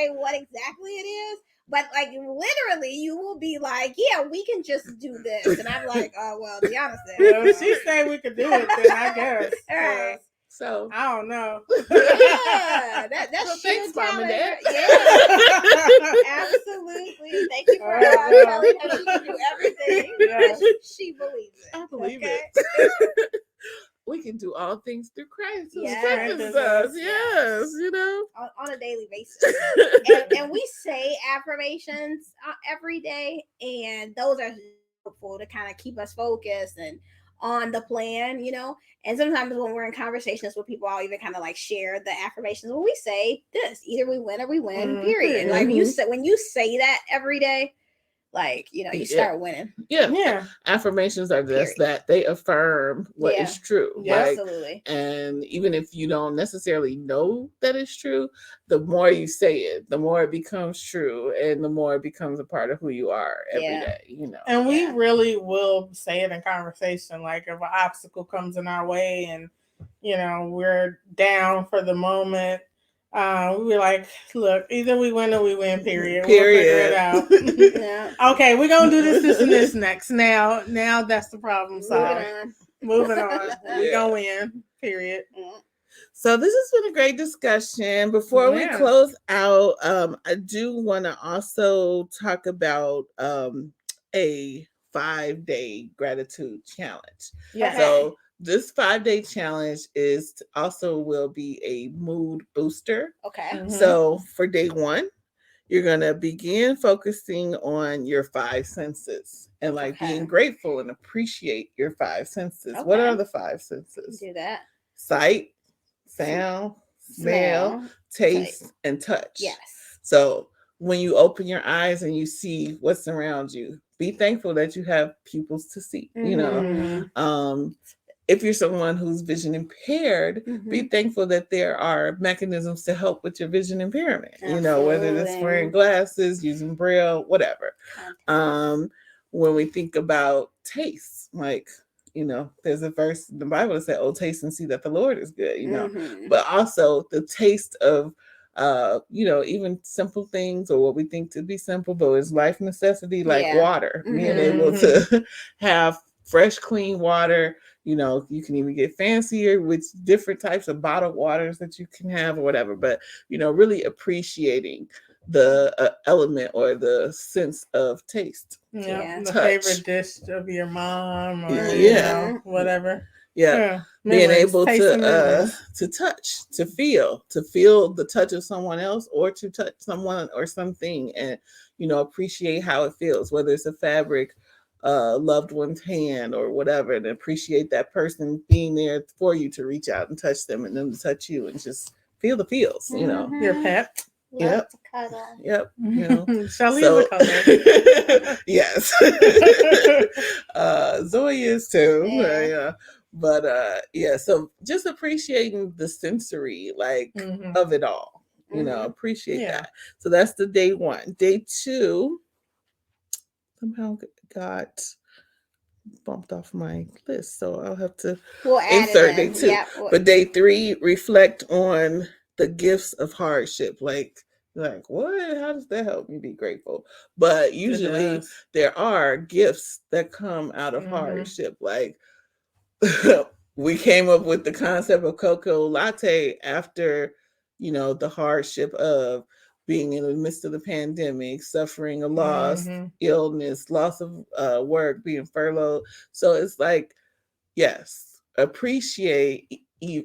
what exactly it is. But like literally, you will be like, "Yeah, we can just do this," and I'm like, "Oh well, Deonna said." Well, if she say we could do it, then I guess. All right. So I don't know. Yeah, that's Well, sheer thanks, Mom and talent. Dad. Yeah, absolutely. Thank you for telling her she can do everything. Yeah. She believes it. I believe okay? it. We can do all things through Christ who Yes. strengthens us. Yes. Yes, On a daily basis. And we say affirmations every day, and those are helpful to kind of keep us focused and on the plan, And sometimes when we're in conversations with people, I'll even kind of like share the affirmations. When we say this, either we win or we win, period. Like when you say that every day, like, you start winning. Yeah. Affirmations are just that. They affirm what is true. Yeah, absolutely. And even if you don't necessarily know that it's true, the more you say it, the more it becomes true, and the more it becomes a part of who you are every day. And we really will say it in conversation. Like if an obstacle comes in our way and, we're down for the moment, we were like, look, either we win or we win, period. We'll figure it out. Okay, we're going to do this, and this next. Now that's the problem solved. Moving on. We're going to win, period. So this has been a great discussion. Before we close out, I do want to also talk about a 5-day gratitude challenge. Yeah. So this 5-day challenge will be a mood booster. Okay. So for day 1, you're going to begin focusing on your 5 senses and being grateful and appreciate your 5 senses. Okay. What are the 5 senses? Do that. Sight, sound, smell, taste, and touch. Yes. So when you open your eyes and you see what's around you, be thankful that you have pupils to see. If you're someone who's vision impaired, be thankful that there are mechanisms to help with your vision impairment. Absolutely. Whether it's wearing glasses, using Braille, whatever. When we think about taste, there's a verse in the Bible that says, "Oh, taste and see that the Lord is good." But also the taste of even simple things, or what we think to be simple, but it's life necessity, like water. Being able to have fresh, clean water. You can even get fancier with different types of bottled waters that you can have or whatever. But, really appreciating the element or the sense of taste. The touch. favorite dish of your mom or whatever. Yeah. Being able to touch, to feel the touch of someone else, or to touch someone or something, and appreciate how it feels, whether it's a fabric, loved one's hand or whatever, and appreciate that person being there for you to reach out and touch them, and them to touch you, and just feel the feels. Your pet. Love to cuddle. Yep. Shelly is a cuddler. Yes. Zoe is too. Yeah. But so just appreciating the sensory of it all. Appreciate that. So that's the day 1. Day 2 somehow got bumped off my list, so I'll have to insert day 2. Yep. But day 3, reflect on the gifts of hardship. Like what? How does that help me be grateful? But usually there are gifts that come out of hardship. We came up with the concept of cocoa latte after, the hardship of being in the midst of the pandemic, suffering a loss, illness, loss of work, being furloughed. So it's yes, appreciate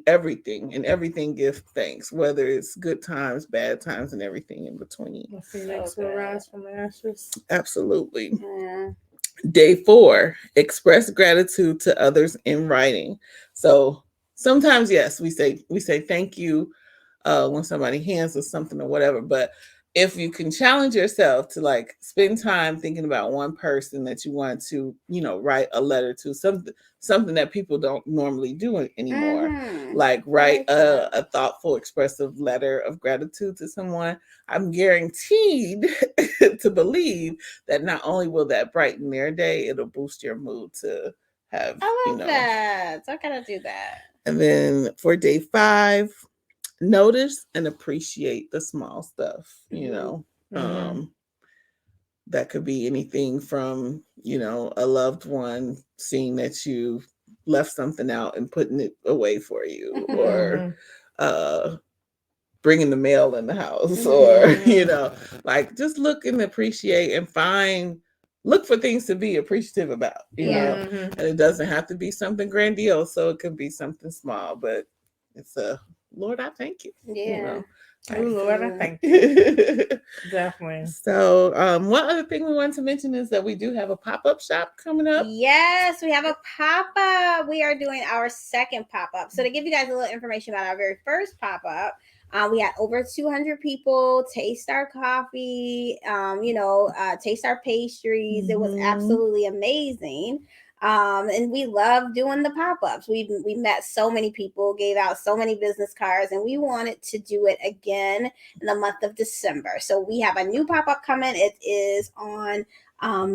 everything, and everything give thanks, whether it's good times, bad times, and everything in between. The phoenix will rise from the ashes. Absolutely. Day 4, express gratitude to others in writing. So sometimes, yes, we say thank you when somebody hands us something or whatever. But if you can challenge yourself to spend time thinking about one person that you want to, write a letter to, something that people don't normally do anymore, write a thoughtful, expressive letter of gratitude to someone, I'm guaranteed to believe that not only will that brighten their day, it'll boost your mood to have. I love that. So I gotta do that. And then for day 5, notice and appreciate the small stuff. That could be anything from, a loved one seeing that you left something out and putting it away for you, or bringing the mail in the house, or, like just look and appreciate and look for things to be appreciative about, and it doesn't have to be something grandiose. So it could be something small, but it's Lord, I thank you. Yeah. Oh, Lord, I thank you. Definitely. So, one other thing we wanted to mention is that we do have a pop-up shop coming up. Yes, we have a pop-up. We are doing our second pop-up. So to give you guys a little information about our very first pop-up, we had over 200 people taste our coffee, taste our pastries. It was absolutely amazing. And we love doing the pop-ups. We met so many people, gave out so many business cards, and we wanted to do it again in the month of December. So we have a new pop-up coming. It is on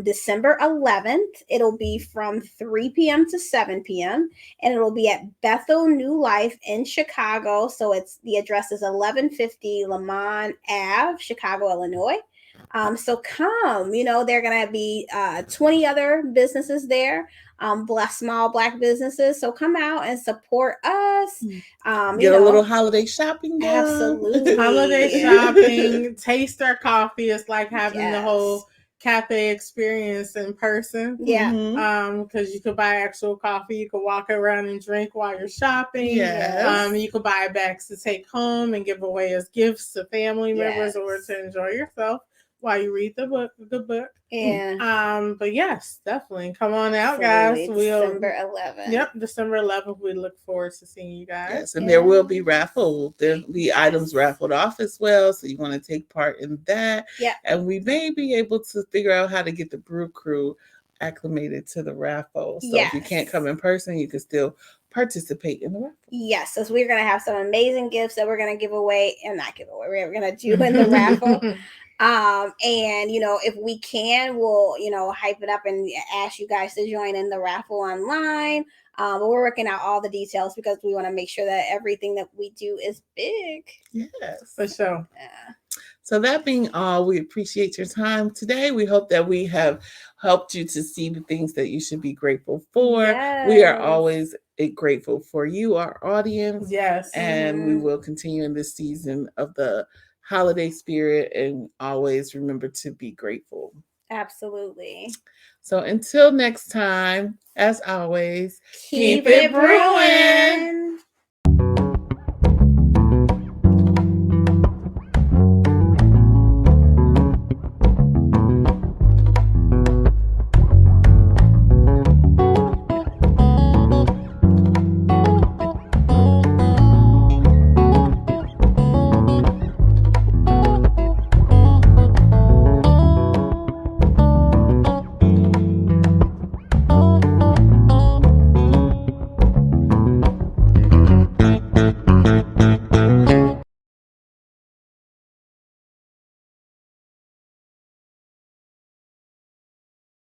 December 11th. It'll be from 3 p.m. to 7 p.m. and it'll be at Bethel New Life in Chicago. So the address is 1150 Lamont Ave, Chicago, Illinois. So come, they're going to be 20 other businesses there, small Black businesses. So come out and support us. Get a little holiday shopping done. Absolutely. Holiday shopping, taste our coffee. It's like having the whole cafe experience in person. Yeah. Because you could buy actual coffee, you could walk around and drink while you're shopping. Yes. You could buy bags to take home and give away as gifts to family members or to enjoy yourself while you read the book. Yeah. But yes, definitely come on out, guys. December 11th. Yep, December 11th. We look forward to seeing you guys. Yes, and there will be there'll be items raffled off as well. So you want to take part in that. Yeah. And we may be able to figure out how to get the brew crew acclimated to the raffle. So if you can't come in person, you can still participate in the raffle. Yes, so we're gonna have some amazing gifts that we're gonna give away, and not give away. We're gonna do in the raffle. And if we can, we'll hype it up and ask you guys to join in the raffle online. But we're working out all the details because we want to make sure that everything that we do is big. Yes, for sure. Yeah. So that being all, we appreciate your time today. We hope that we have helped you to see the things that you should be grateful for. Yes. We are always grateful for you, our audience. Yes. And we will continue in this season of the holiday spirit, and always remember to be grateful. Absolutely. So until next time, as always, keep it brewing.